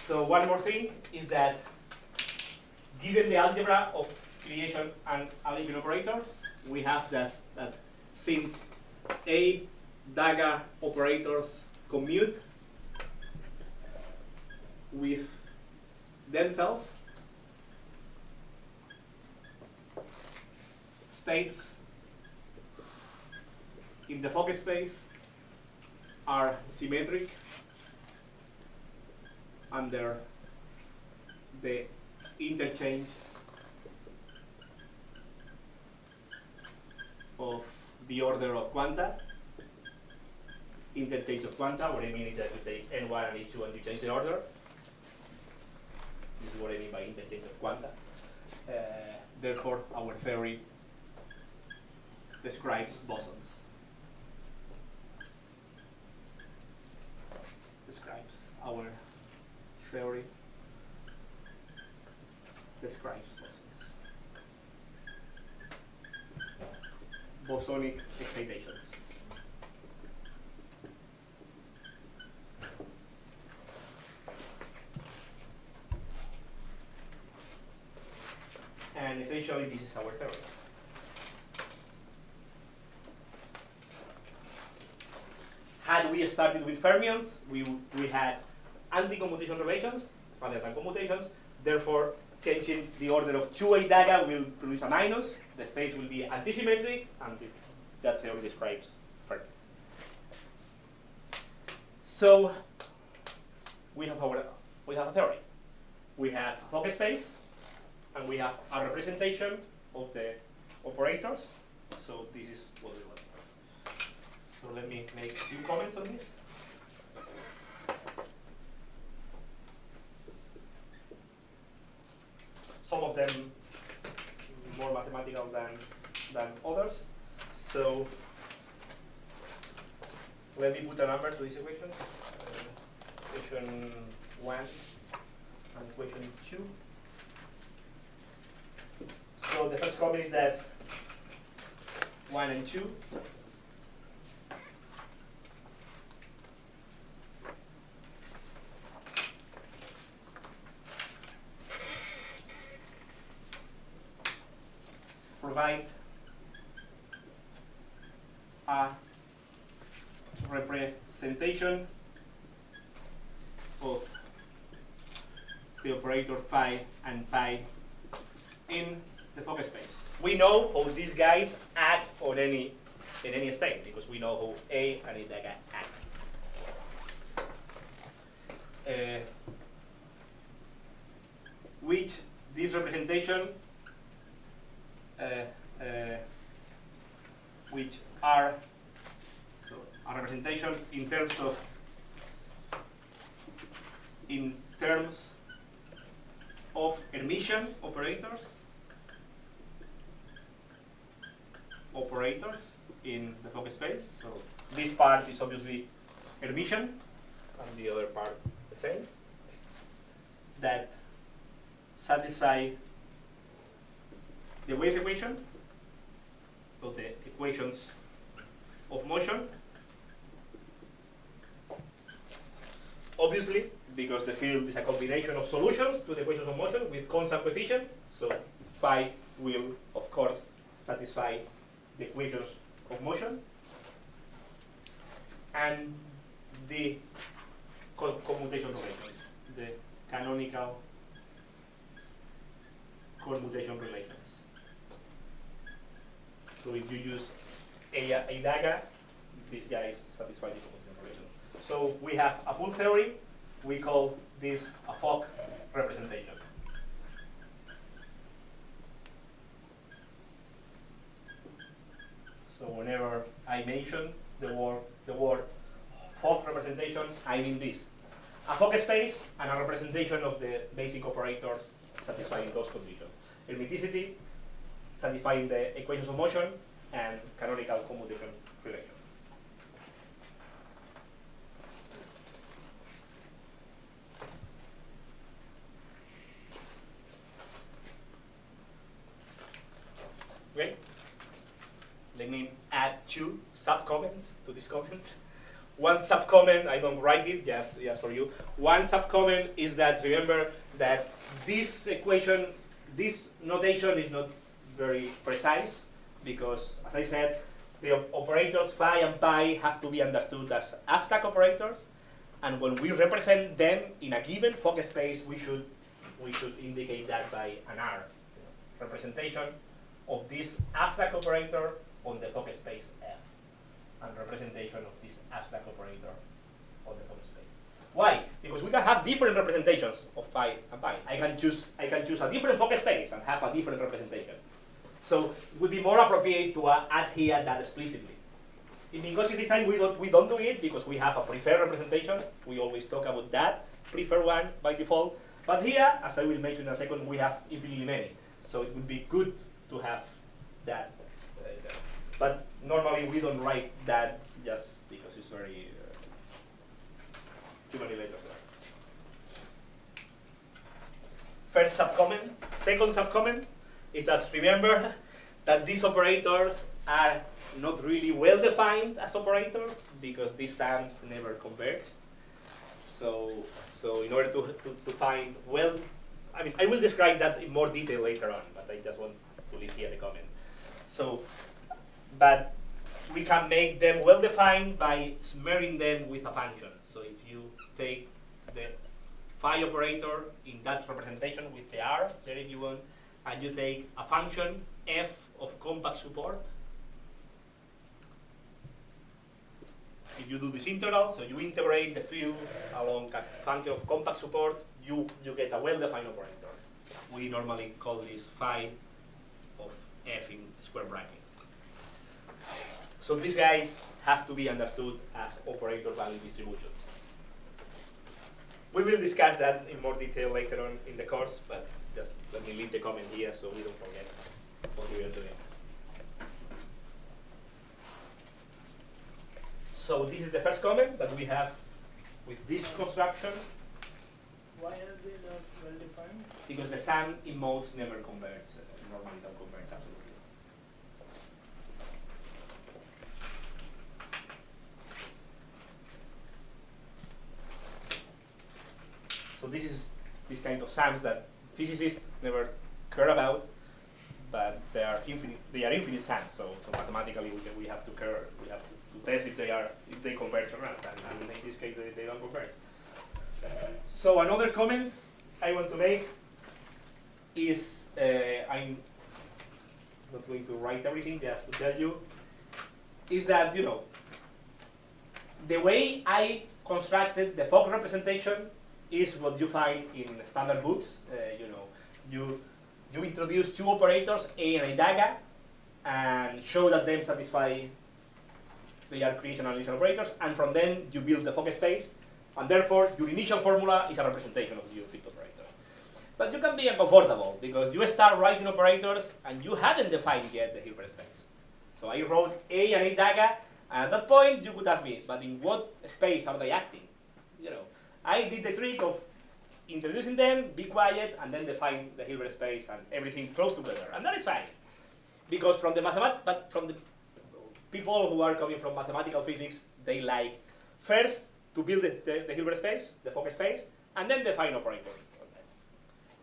So one more thing is that given the algebra of creation and algebra operators, we have that since A dagger operators commute with themselves, states in the Fock space are symmetric under the interchange of the order of quanta. Interchange of quanta, what I mean is that you take n1 and n2 and you change the order. This is what I mean by interchange of quanta. Therefore, our theory describes bosons. Describes our theory describes bosons. Bosonic excitations. And essentially, this is our theory. Had we started with fermions, we had anti-commutation relations rather than commutations. Therefore, changing the order of 2A dagger will produce a minus. The states will be antisymmetric, and that theory describes fermions. So we have a theory. We have a Fock space, and we have a representation of the operators. So this is what we want. So let me make a few comments on this. Some of them more mathematical than others. So let me put a number to this equation. Equation 1 and equation 2. So the first comment is that 1 and 2 provide a representation of the operator phi and pi in the focus space. We know how these guys act on in any state because we know how A and Idaga act. Which this representation, which are a representation in terms of Hermitian operators in the focus space. So this part is obviously Hermitian, and the other part the same. That satisfy the wave equation, so the equations of motion. Obviously, because the field is a combination of solutions to the equations of motion with constant coefficients, so phi will, of course, satisfy the equations of motion. And the commutation relations, the canonical commutation relations. So if you use a dagger, these guys satisfy the commutation relation. So we have a full theory. We call this a Fock representation. So whenever I mention the word Fock representation, I mean this: a Fock space and a representation of the basic operators satisfying those conditions. Hermiticity, satisfying the equations of motion, and canonical commutation relations. Okay? Let me add 2 sub-comments to this comment. One sub-comment, I don't write it, just for you. One sub-comment is that remember that this equation, this notation is not very precise because, as I said, the operators phi and pi have to be understood as abstract operators, and when we represent them in a given Fock space, we should indicate that by an R, representation of this abstract operator on the Fock space F, and representation of this abstract operator on the Fock space. Why? Because we can have different representations of phi and pi. I can choose a different Fock space and have a different representation. So it would be more appropriate to add here that explicitly. In Minkowski design, we don't do it because we have a preferred representation. We always talk about that preferred one by default. But here, as I will mention in a second, we have infinitely many. So it would be good to have that. But normally we don't write that just because it's very too many letters there. First subcomment. Second subcomment is that remember that these operators are not really well defined as operators because these sums never converge. So in order to find I will describe that in more detail later on, but I just want to leave here the comment. So, but we can make them well defined by smearing them with a function. So if you take the phi operator in that representation with the R, there if you want, and you take a function f of compact support. If you do this integral, so you integrate the field along a function of compact support, you get a well-defined operator. We normally call this phi of f in square brackets. So these guys have to be understood as operator value distributions. We will discuss that in more detail later on in the course, but just let me leave the comment here so we don't forget what we are doing. So this is the first comment that we have with this construction. Why are they not well defined? Because the sum in modes never converts. Normally don't converge absolutely. So this is this kind of sums that physicists never care about but they are infinite sums. So mathematically, we have to test if they converge or not. And in this case, they don't converge. So another comment I want to make is I'm not going to write everything, just to tell you, is that the way I constructed the Fock representation is what you find in standard books. You introduce two operators, A and A daga, and show that them satisfy they are creation and addition operators, and from then you build the Fock space, and therefore your initial formula is a representation of your fifth operator. But you can be uncomfortable because you start writing operators and you haven't defined yet the Hilbert space. So I wrote A and A daga, and at that point you could ask me, but in what space are they acting? I did the trick of introducing them, be quiet, and then define the Hilbert space and everything close together, and that is fine, because from the people who are coming from mathematical physics, they like first to build the Hilbert space, the Fock space, and then define operators.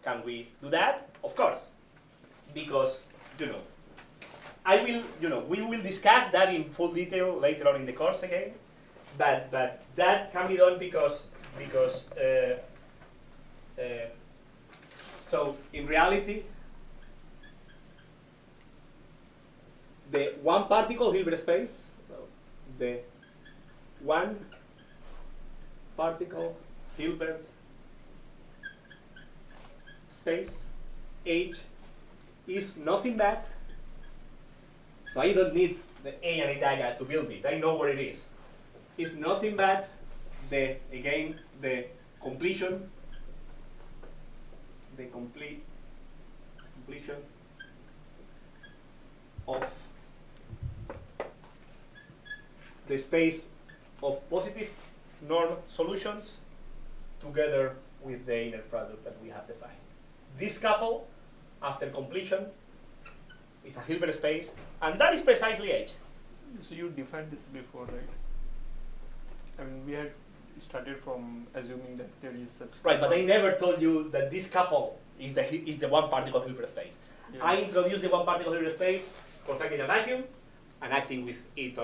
Can we do that? Of course, because we will discuss that in full detail later on in the course again, but that can be done because so in reality, the one particle Hilbert space, the one particle Hilbert space H is nothing but, so I don't need the A and A daga to build it, I know where it is. It's nothing but the completion of the space of positive norm solutions together with the inner product that we have defined. This couple, after completion, is a Hilbert space, and that is precisely H. So you defined this before, right? I mean, we had started from assuming that there is such. Right, but I never told you that this couple is the one particle Hilbert space. Yeah. I introduced the one particle Hilbert space, constructing a vacuum, and acting with it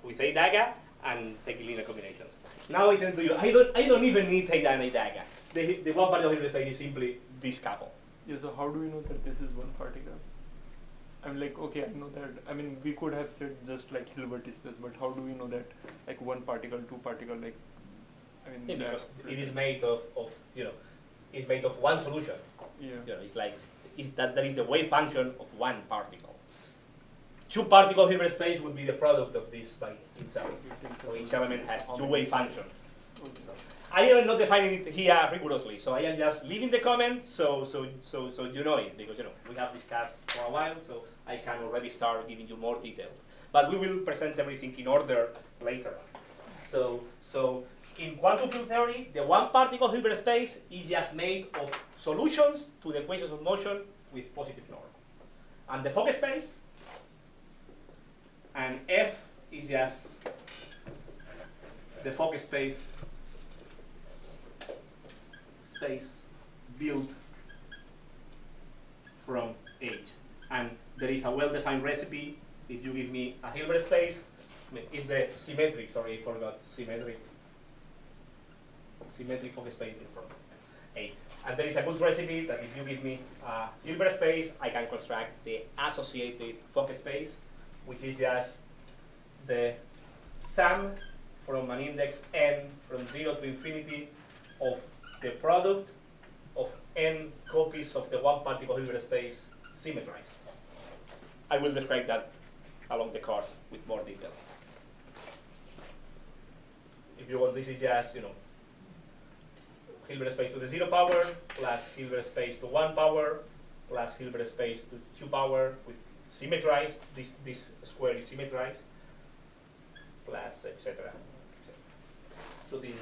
with A daga and taking linear combinations. Now I tell you, I don't even need A and A daga. The one particle Hilbert space is simply this couple. Yeah. So how do we know that this is one particle? I'm like, okay, I know that. I mean, we could have said just like Hilbert space, but how do we know that like one particle, two particle, like? I mean, yeah, because it is made of it's made of one solution. Yeah. It's like that is the wave function of one particle. Two particle Hilbert space would be the product of this by itself. So each element has two wave functions. Okay. So I am not defining it here rigorously, so I am just leaving the comment so you know it, because we have discussed for a while, so I can already start giving you more details. But we will present everything in order later on. So in quantum field theory, the one particle Hilbert space is just made of solutions to the equations of motion with positive norm. And the Fock space, and F is just the Fock space built from H. And there is a well-defined recipe. If you give me a Hilbert space, it's the symmetric, sorry, I forgot, symmetric Fock space from A. And there is a good recipe that if you give me a Hilbert space, I can construct the associated Fock space, which is just the sum from an index n from 0 to infinity of the product of n copies of the one particle Hilbert space symmetrized. I will describe that along the course with more details. If you want, this is just, Hilbert space to the 0 power, plus Hilbert space to 1 power, plus Hilbert space to 2 power with symmetrized, this square is symmetrized, plus etc. So this is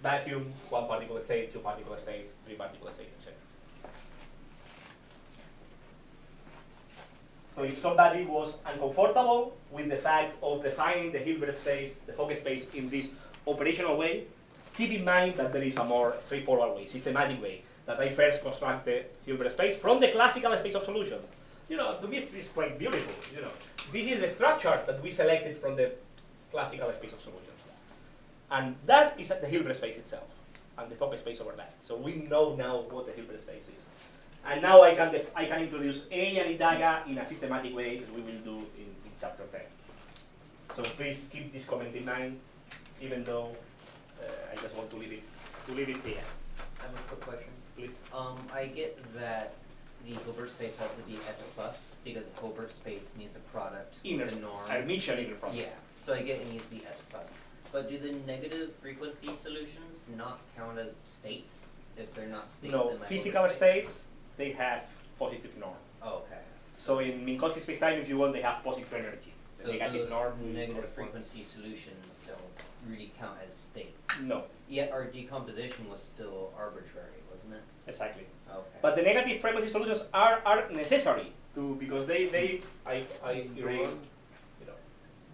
vacuum, one particle state, two particle states, three particle states, etc. So if somebody was uncomfortable with the fact of defining the Hilbert space, the Fock space in this operational way, keep in mind that there is a more straightforward way, systematic way, that I first construct the Hilbert space from the classical space of solutions. to me it's quite beautiful. This is the structure that we selected from the classical space of solutions. And that is the Hilbert space itself, and the focus space over that. So we know now what the Hilbert space is. And now I can introduce A and Idaga in a systematic way, as we will do in chapter 10. So please keep this comment in mind, even though I just want to leave it here. I have a quick question. Please. I get that the Hilbert space has to be S plus because the Hilbert space needs a product Inner, with the norm. Hermitian inner product. Yeah, so I get it needs to be S plus. But do the negative frequency solutions not count as states if they're not states No, in my physical Hilbert space? states, they have positive norm. Oh, okay. So in Minkowski spacetime, if you want, they have positive energy. The So negative those norm will negative correspond. frequency solutions don't really count as states. No, Yet our decomposition was still arbitrary, wasn't it? exactly. Okay. But the negative frequency solutions are necessary because I erase,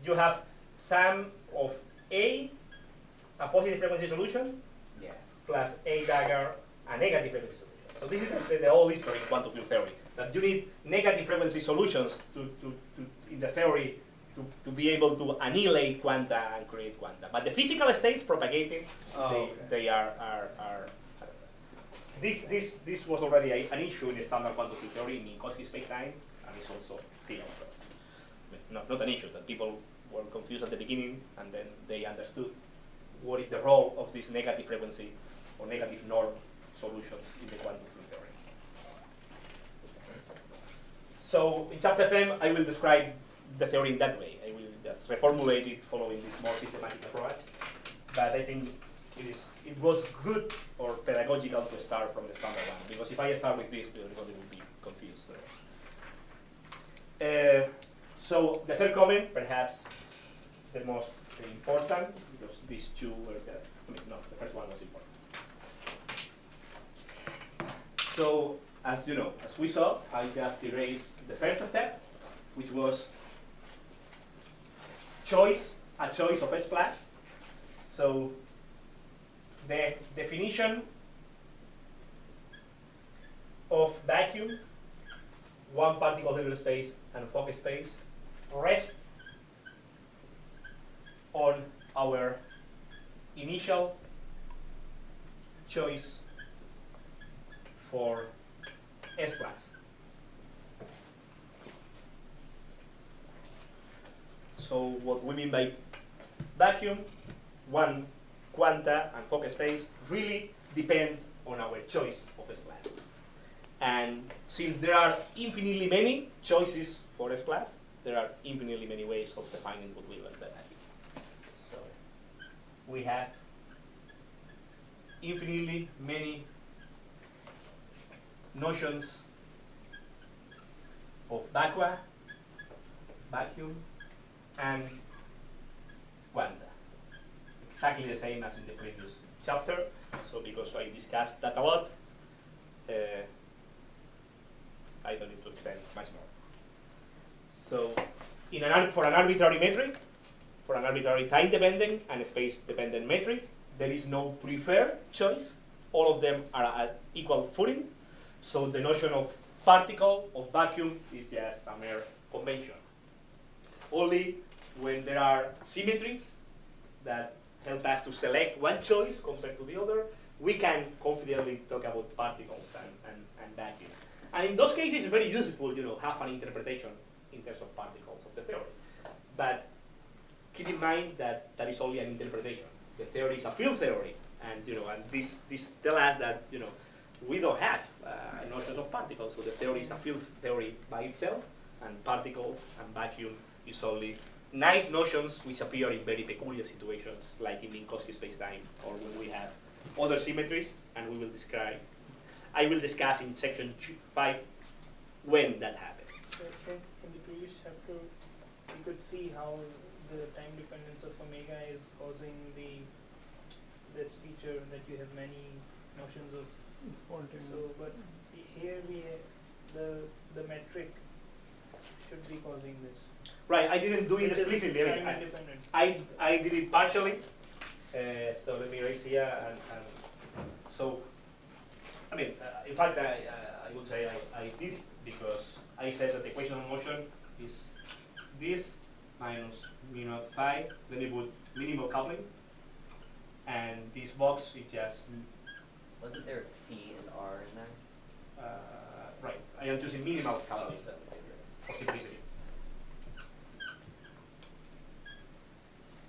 you have sum of a positive frequency solution Yeah. plus a dagger, a negative frequency solution. So this is the whole history in quantum field theory, that you need negative frequency solutions in the theory to be able to annihilate quanta and create quanta. But the physical states propagating, they are this was already an issue in the standard quantum field theory in Minkowski spacetime, and it's also here, of course. Not an issue, that people were confused at the beginning, and then they understood what is the role of this negative frequency or negative norm solutions in the quantum field theory. So in chapter 10, I will describe the theory in that way. I will just reformulate it following this more systematic approach. But I think it was good or pedagogical to start from the standard one, because if I start with this, everybody will be confused. So the third comment, perhaps the most important, because these two were the first one was important. So as you know, as we saw, I just erased the first step, which was a choice of S plus. So the definition of vacuum, one particle Hilbert space and focus space rests on our initial choice for S plus. So what we mean by vacuum, one quanta and focus space really depends on our choice of S plus. And since there are infinitely many choices for S plus, there are infinitely many ways of defining what we want that vacuum. So we have infinitely many notions of vacuum, and quanta. Exactly the same as in the previous chapter. So because I discussed that a lot, I don't need to extend much more. So for an arbitrary metric, for an arbitrary time-dependent and space-dependent metric, there is no preferred choice. All of them are at equal footing. So the notion of particle, of vacuum, is just a mere convention. Only when there are symmetries that help us to select one choice compared to the other, we can confidently talk about particles and vacuum. And in those cases, it's very useful, have an interpretation in terms of particles of the theory. But keep in mind that that is only an interpretation. The theory is a field theory, and and this tells us that we don't have notions of particles. So the theory is a field theory by itself, and particle and vacuum is only nice notions which appear in very peculiar situations, like in Minkowski spacetime, or when we have other symmetries, and I will discuss in section 5 when that happens. In the previous chapter, you could see how the time dependence of omega is causing this feature that you have many notions of. So, but here the metric should be causing this. Right, I didn't do it explicitly. Time independent. I did it partially. So let me erase here and so. In fact, I would say I did because I said that the equation of motion is this minus mu naught phi, then you put minimal coupling, and this box is just, Wasn't there C and R in there? right, I am choosing minimal coupling So, for simplicity.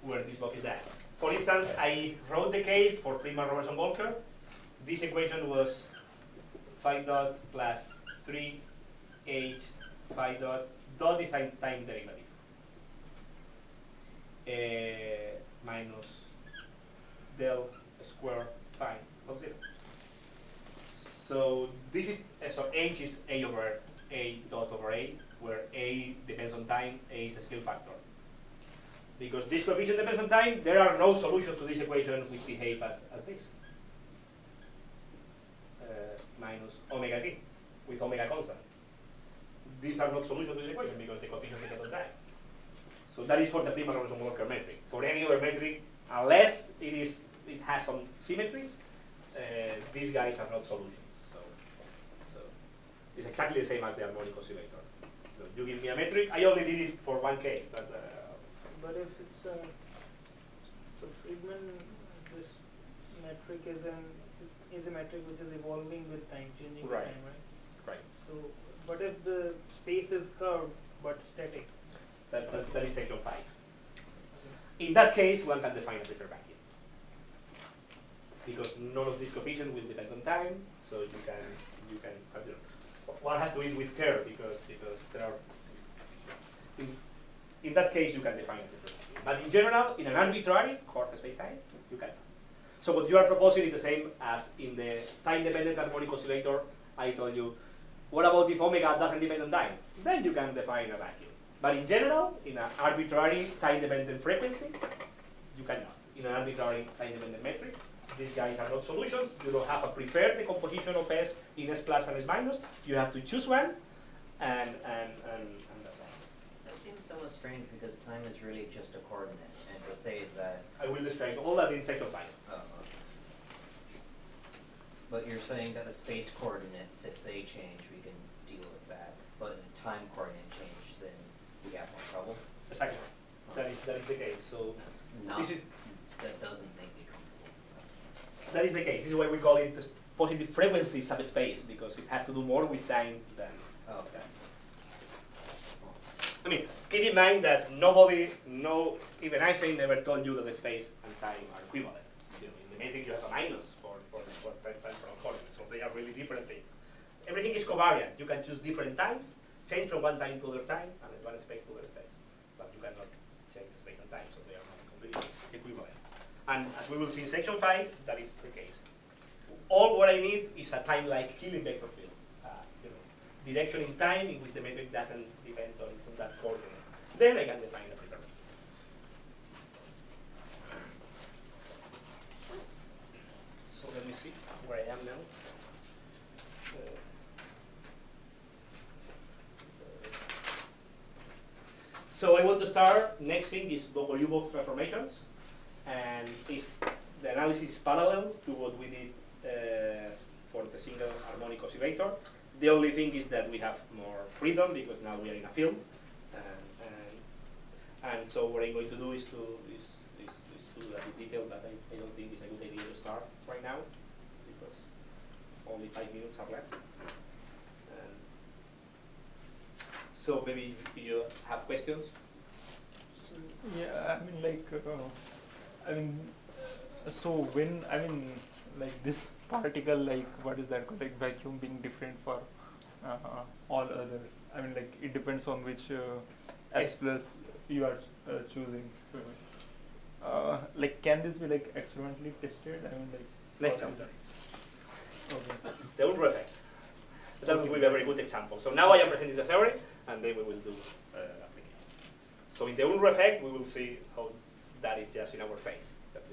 Where this box is at. For instance, I wrote the case for Friedman, Robertson, Volcker. This equation was phi dot plus 3h phi dot is time derivative minus del square phi of 0. So this is so h is a over a dot over a, where a depends on time, a is a scale factor. Because this coefficient depends on time, there are no solutions to this equation which behave as this. Minus omega t with omega constant. These are not solutions to this equation because the coefficient depends on time. So that is for the Friedman Robertson Walker metric. For any other metric, unless it has some symmetries, these guys are not solutions. So it's exactly the same as the harmonic oscillator. So you give me a metric. I only did it for one case. But if it's so Friedman, this metric is a metric which is evolving with time, changing with Right. time, right? Right. So, but if the space is curved but static, That is section 5. In that case, one can define a preferred vacuum. Because none of these coefficients will depend on time, so you can one has to do it with care because there are in that case you can define a preferred vacuum. But in general, in an arbitrary Corte spacetime, you cannot. So what you are proposing is the same as in the time-dependent harmonic oscillator. I told you, what about if omega doesn't depend on time? Then you can define a vacuum. But in general, in an arbitrary time-dependent frequency, you cannot. In an arbitrary time-dependent metric, these guys are not solutions. You don't have a preferred decomposition of S in S plus and S minus. You have to choose one, and that's all. that seems somewhat strange because time is really just a coordinate, and to say that. I will describe all that in section 5. But you're saying that the space coordinates, if they change, we can deal with that. But if the time coordinate change, then we have more trouble. Exactly. That is the case. So Not, this is that doesn't make me comfortable. that is the case. This is why we call it the positive frequency subspace, because it has to do more with time than. Oh, okay. I mean, keep in mind that even Einstein never told you that the space and time are equivalent. You know, in the metric you have a minus for temporal coordinates, so they are really different things. Everything is covariant. You can choose different times, change from one time to other time, and one space to other space. But you cannot change the space and time, so they are not completely equivalent. And as we will see in section 5, that is the case. All what I need is a time-like Killing vector field. Direction in time in which the metric doesn't depend on that coordinate. Then I can define a preferred. So let me see where I am now. So I want to start. Next thing is W box transformations, and the analysis is parallel to what we did for the single harmonic oscillator. The only thing is that we have more freedom because now we are in a field, and so what I'm going to do is to do that in detail. But I don't think it's a good idea to start right now because only 5 minutes are left. So maybe you have questions. Yeah, I mean, like, so when, like this particle, like, what is that called, like vacuum being different for all others? I mean, like, it depends on which S plus you are choosing. Like, can this be, like, experimentally tested? I mean, like, Next chapter. Okay. The Ultra effect. That will be a very good example. So now I am presenting the theory, and then we will do application. So in the Ultra effect, we will see how that is just in our face. That,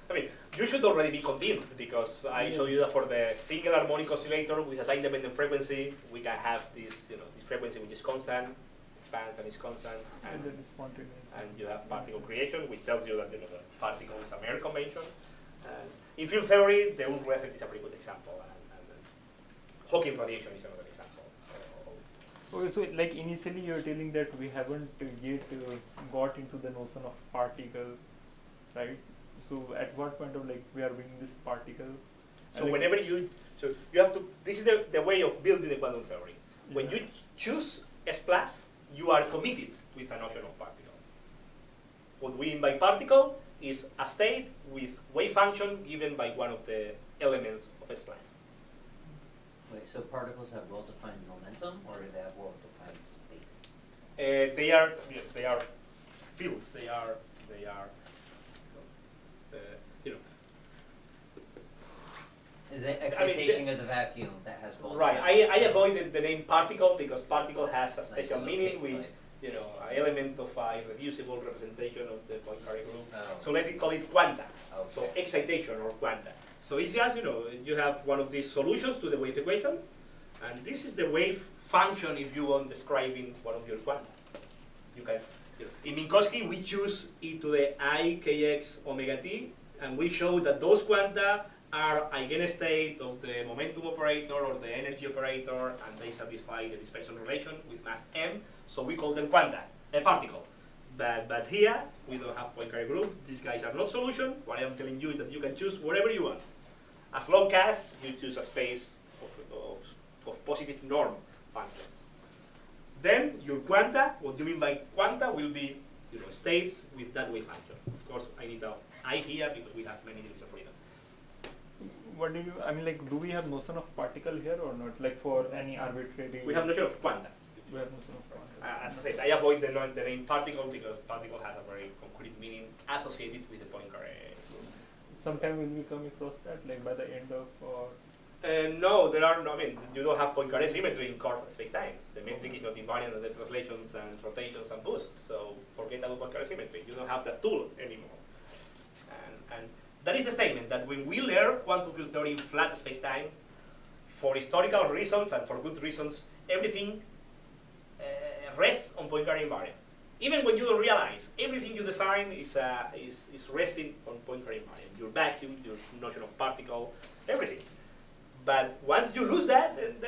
I mean, you should already be convinced because I showed you that for the single harmonic oscillator with a time-dependent frequency, we can have this, this frequency which is constant, expands and is constant, and then it's spontaneous. And you have particle creation, which tells you that the particle is a mere convention. And in field theory, the Ultra effect is a pretty good example. Hawking radiation is another example. Okay, so like initially you're telling that we haven't yet got into the notion of particle, right? So at what point of like we are bringing this particle? So whenever you have to, this is the way of building the quantum theory. When you choose S plus, you are committed with a notion of particle. What we mean by particle is a state with wave function given by one of the elements of S plus. Wait, so particles have well-defined momentum, or do they have well-defined space? They are fields. They are you know. Is it excitation of the vacuum that has Right. well-defined? I avoided the name particle because particle has a special Like a meaning, little which an element of a reducible representation of the Poincare group. Oh. So let me call it quanta. Okay. So excitation or quanta. So it's just you have one of these solutions to the wave equation, and this is the wave function if you want describing one of your quanta. You can. In Minkowski, we choose e to the I kx omega t, and we show that those quanta are eigenstate of the momentum operator or the energy operator, and they satisfy the dispersion relation with mass m, so we call them quanta, a particle. But here, we don't have Poincare group. These guys are not solution. What I am telling you is that you can choose whatever you want, as long as you choose a space of positive norm functions. Then your quanta, what you mean by quanta, will be states with that wave function. Of course, I need a I here because we have many degrees of freedom. What do you? I mean, like, do we have notion of particle here or not? Like for any arbitrary. We have notion of quanta. We have notion of particle. As I said, I avoid the name particle because particle has a very concrete meaning associated with the Poincare group. Sometime will we come across that, like by the end of or? No, there are no. I mean, you don't have Poincare symmetry in curved spacetimes. The metric is not invariant of the translations and rotations and boosts. So forget about Poincare symmetry. You don't have that tool anymore. And that is the statement that when we learn quantum field theory in flat spacetimes, for historical reasons and for good reasons, everything rests on Poincare invariant. Even when you don't realize, everything you define is resting on Poincare invariant. Your vacuum, your notion of particle, everything. But once you lose that, then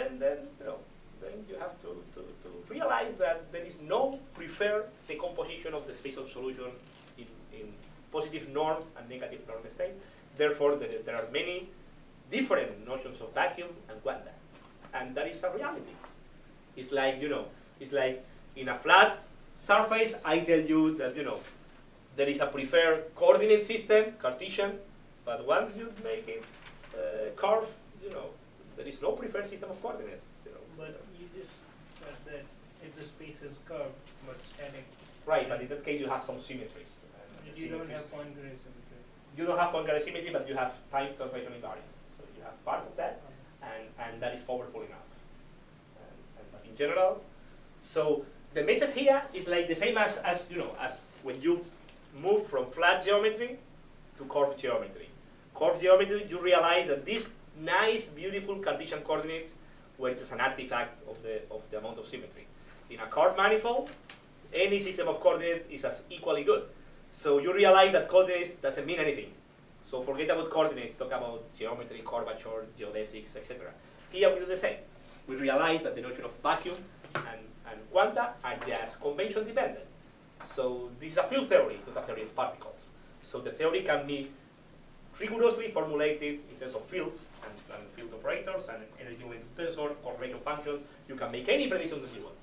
you have to realize that there is no preferred decomposition of the spatial solution in positive norm and negative norm state. Therefore, there are many different notions of vacuum and quanta, and that is a reality. It's like in a flat surface, I tell you that there is a preferred coordinate system, Cartesian, but once you make it curved, there is no preferred system of coordinates. But you just said that if the space is curved but static. Right, but in that case you have some symmetries. And You don't have Poincare symmetry. You don't have Poincare symmetry, but you have time translation invariance. So you have part of that, and that is powerful enough. But in general, so the message here is like the same as when you move from flat geometry to curved geometry. Curved geometry, you realize that these nice, beautiful Cartesian coordinates were just an artifact of the amount of symmetry. In a curved manifold, any system of coordinates is as equally good. So you realize that coordinates doesn't mean anything. So forget about coordinates, talk about geometry, curvature, geodesics, etc. Here we do the same. We realize that the notion of vacuum and quanta are just convention dependent. So this is a field theory, it's not a theory of particles. So the theory can be rigorously formulated in terms of fields and field operators and energy momentum tensor, correlation functions. You can make any predictions that you want.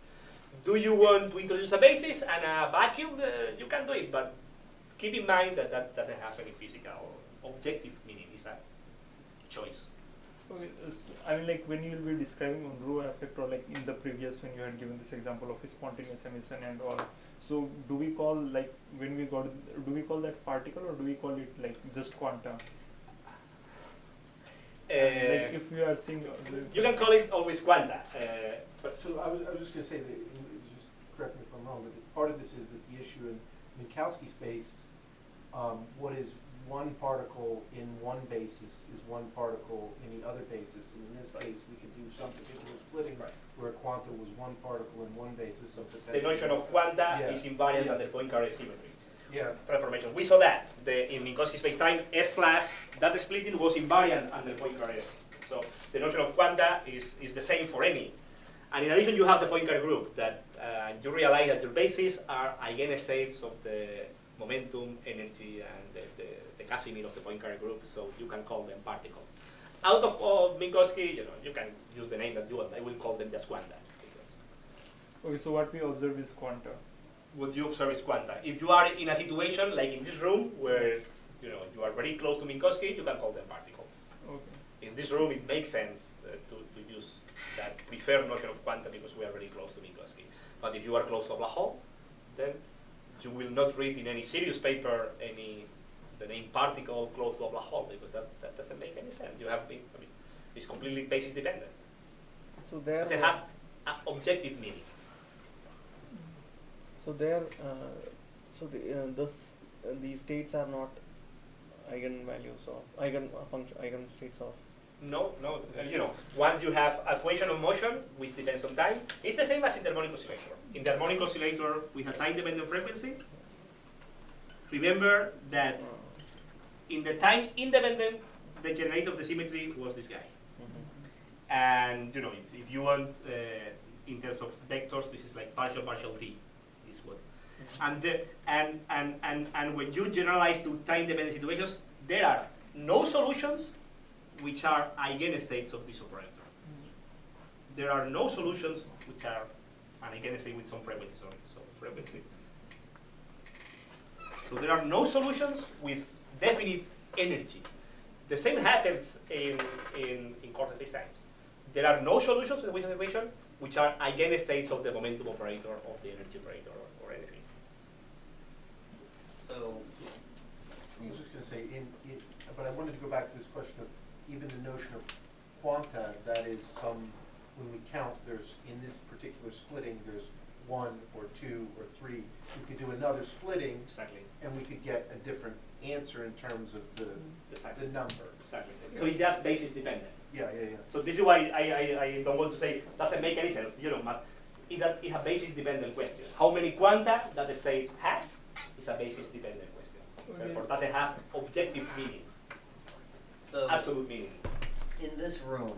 Do you want to introduce a basis and a vacuum? You can do it, but keep in mind that that doesn't have any physical or objective meaning. It's a choice. Okay, I mean, like when you will be describing on rho effect, or like in the previous when you had given this example of spontaneous emission and all. So do we call like when we got do we call that particle or do we call it like just quantum? Like if we are seeing, you can call it always quanta. So I was just going to say that, just correct me if I'm wrong, but part of this is that the issue in Minkowski space, what is one particle in one basis is one particle in the other basis. And in this case, we could do some particular splitting where quanta was one particle in one basis. So the notion of quanta is invariant under Poincare symmetry. Yeah. Transformation. We saw that in Minkowski spacetime, S plus, that splitting was invariant under Poincare. So the notion of quanta is the same for any. And in addition, you have the Poincare group that you realize that your bases are eigenstates of the momentum, energy, and the Casimir of the Poincare group, so you can call them particles. Out of Minkowski, you can use the name that you want. I will call them just quanta. Okay, so what we observe is quanta. What you observe is quanta. If you are in a situation like in this room where you are very close to Minkowski, you can call them particles. Okay. In this room, it makes sense to use that preferred notion of quanta because we are very close to Minkowski. But if you are close to a black hole, then you will not read in any serious paper the name particle close to a black hole because that doesn't make any sense. It's completely basis dependent. So there. They have an objective meaning. So there, these states are not eigenvalues of eigen states of. No. Once you have a equation of motion which depends on time, it's the same as in the harmonic oscillator. In the harmonic oscillator, we have time-dependent frequency. Remember that in the time-independent, the generator of the symmetry was this guy. And if you want, in terms of vectors, this is like partial t. Is what. And when you generalize to time-dependent situations, there are no solutions which are eigenstates of this operator. There are no solutions which are an eigenstate with some frequency. So there are no solutions with definite energy. The same happens in quantum spacetimes. There are no solutions to the Wilson equation which are eigenstates of the momentum operator, of the energy operator, or anything. So, I was just going to say, but I wanted to go back to this question of even the notion of quanta, that is when we count, there's, in this particular splitting, there's 1 or 2 or 3. We could do another splitting, Exactly. and we could get a different answer in terms of the number. Exactly. So it's just basis dependent. Yeah. So this is why I don't want to say doesn't make any sense. But it's a basis dependent question. How many quanta that the state has is a basis dependent question. Therefore, doesn't have objective meaning. so Absolute meaning. in this room,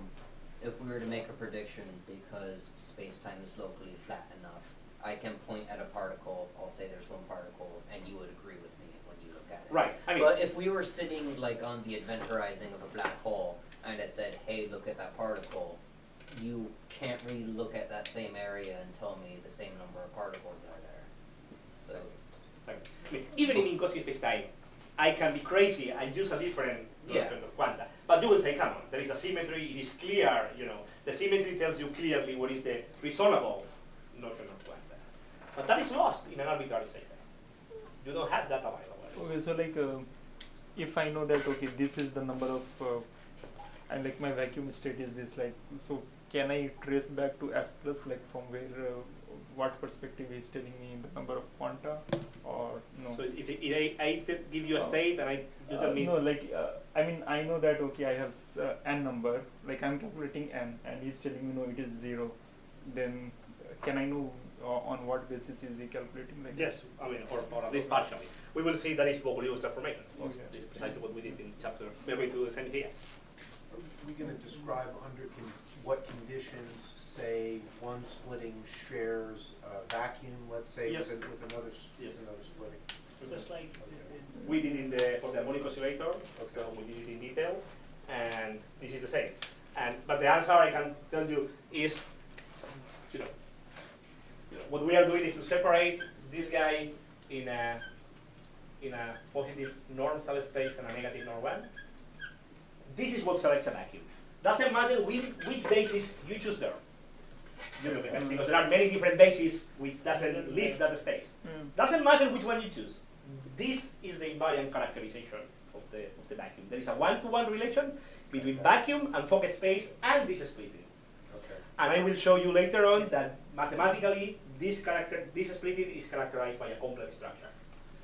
if we were to make a prediction because space-time is locally flat enough, I can point at a particle, I'll say there's one particle, and you would agree with me when you look at it. Right. But if we were sitting like on the event horizon of a black hole, and I said, hey, look at that particle, you can't really look at that same area and tell me the same number of particles are there. So, Even in Minkowski spacetime, I can be crazy and use a different notion of quanta. But you will say, come on, there is a symmetry, it is clear, the symmetry tells you clearly what is the reasonable notion of quanta. But that is lost in an arbitrary spacetime. You don't have that available. Okay, so if I know that this is the number of and my vacuum state is this, so can I trace back to S plus, from where what perspective is telling me the number of quanta, or no? So if I give you a state and you tell me no, I know that I have n number, I'm calculating n, and he's telling me no, it is 0. Then can I know on what basis is he calculating? Yes, or at least partially. We will see that is Bogoliub's transformation. Okay. This is precisely what we did in chapter. We're going to the same here. Are we going to describe under what conditions, say, one splitting shares a vacuum, let's say, Yes. with another Yes. splitting? Just like We did for the harmonic oscillator, so we did it in detail, and this is the same. But the answer I can tell you is, what we are doing is to separate this guy in a positive norm subspace and a negative norm 1. This is what selects a vacuum. Doesn't matter which basis you choose there. Because there are many different bases which doesn't leave that space. Doesn't matter which one you choose. This is the invariant characterization of the vacuum. There is a one-to-one relation between vacuum and focus space and this splitting. Okay. And I will show you later on that mathematically this splitting is characterized by a complex structure.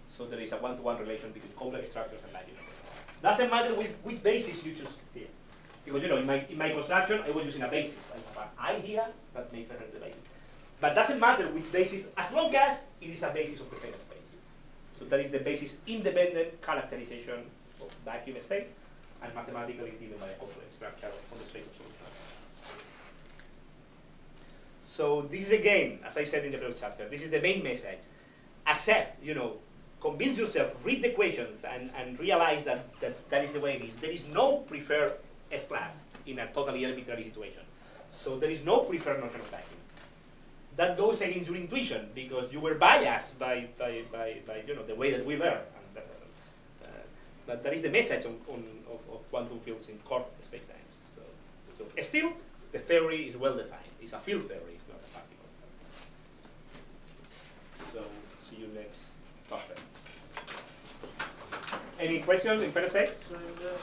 So there is a one-to-one relation between complex structures and vacuum. Doesn't matter which basis you choose here. Because in my construction I was using a basis. I have an I here that makes reference to the basis. But doesn't matter which basis, as long as it is a basis of the same space. So that is the basis independent characterization of vacuum state. and mathematical is given by a component structure on the space of solutions. So this is again, as I said in the previous chapter, this is the main message. Accept, convince yourself, read the equations, and realize that is the way it is. There is no preferred S-class in a totally arbitrary situation. So there is no preferred notion of vacuum. That goes against your intuition because you were biased by the way that we learn. And but that is the message of quantum fields in core spacetimes. So still, the theory is well defined. It's a field theory. It's not a particle theory. So see you next talk. Any questions in first stage? So in the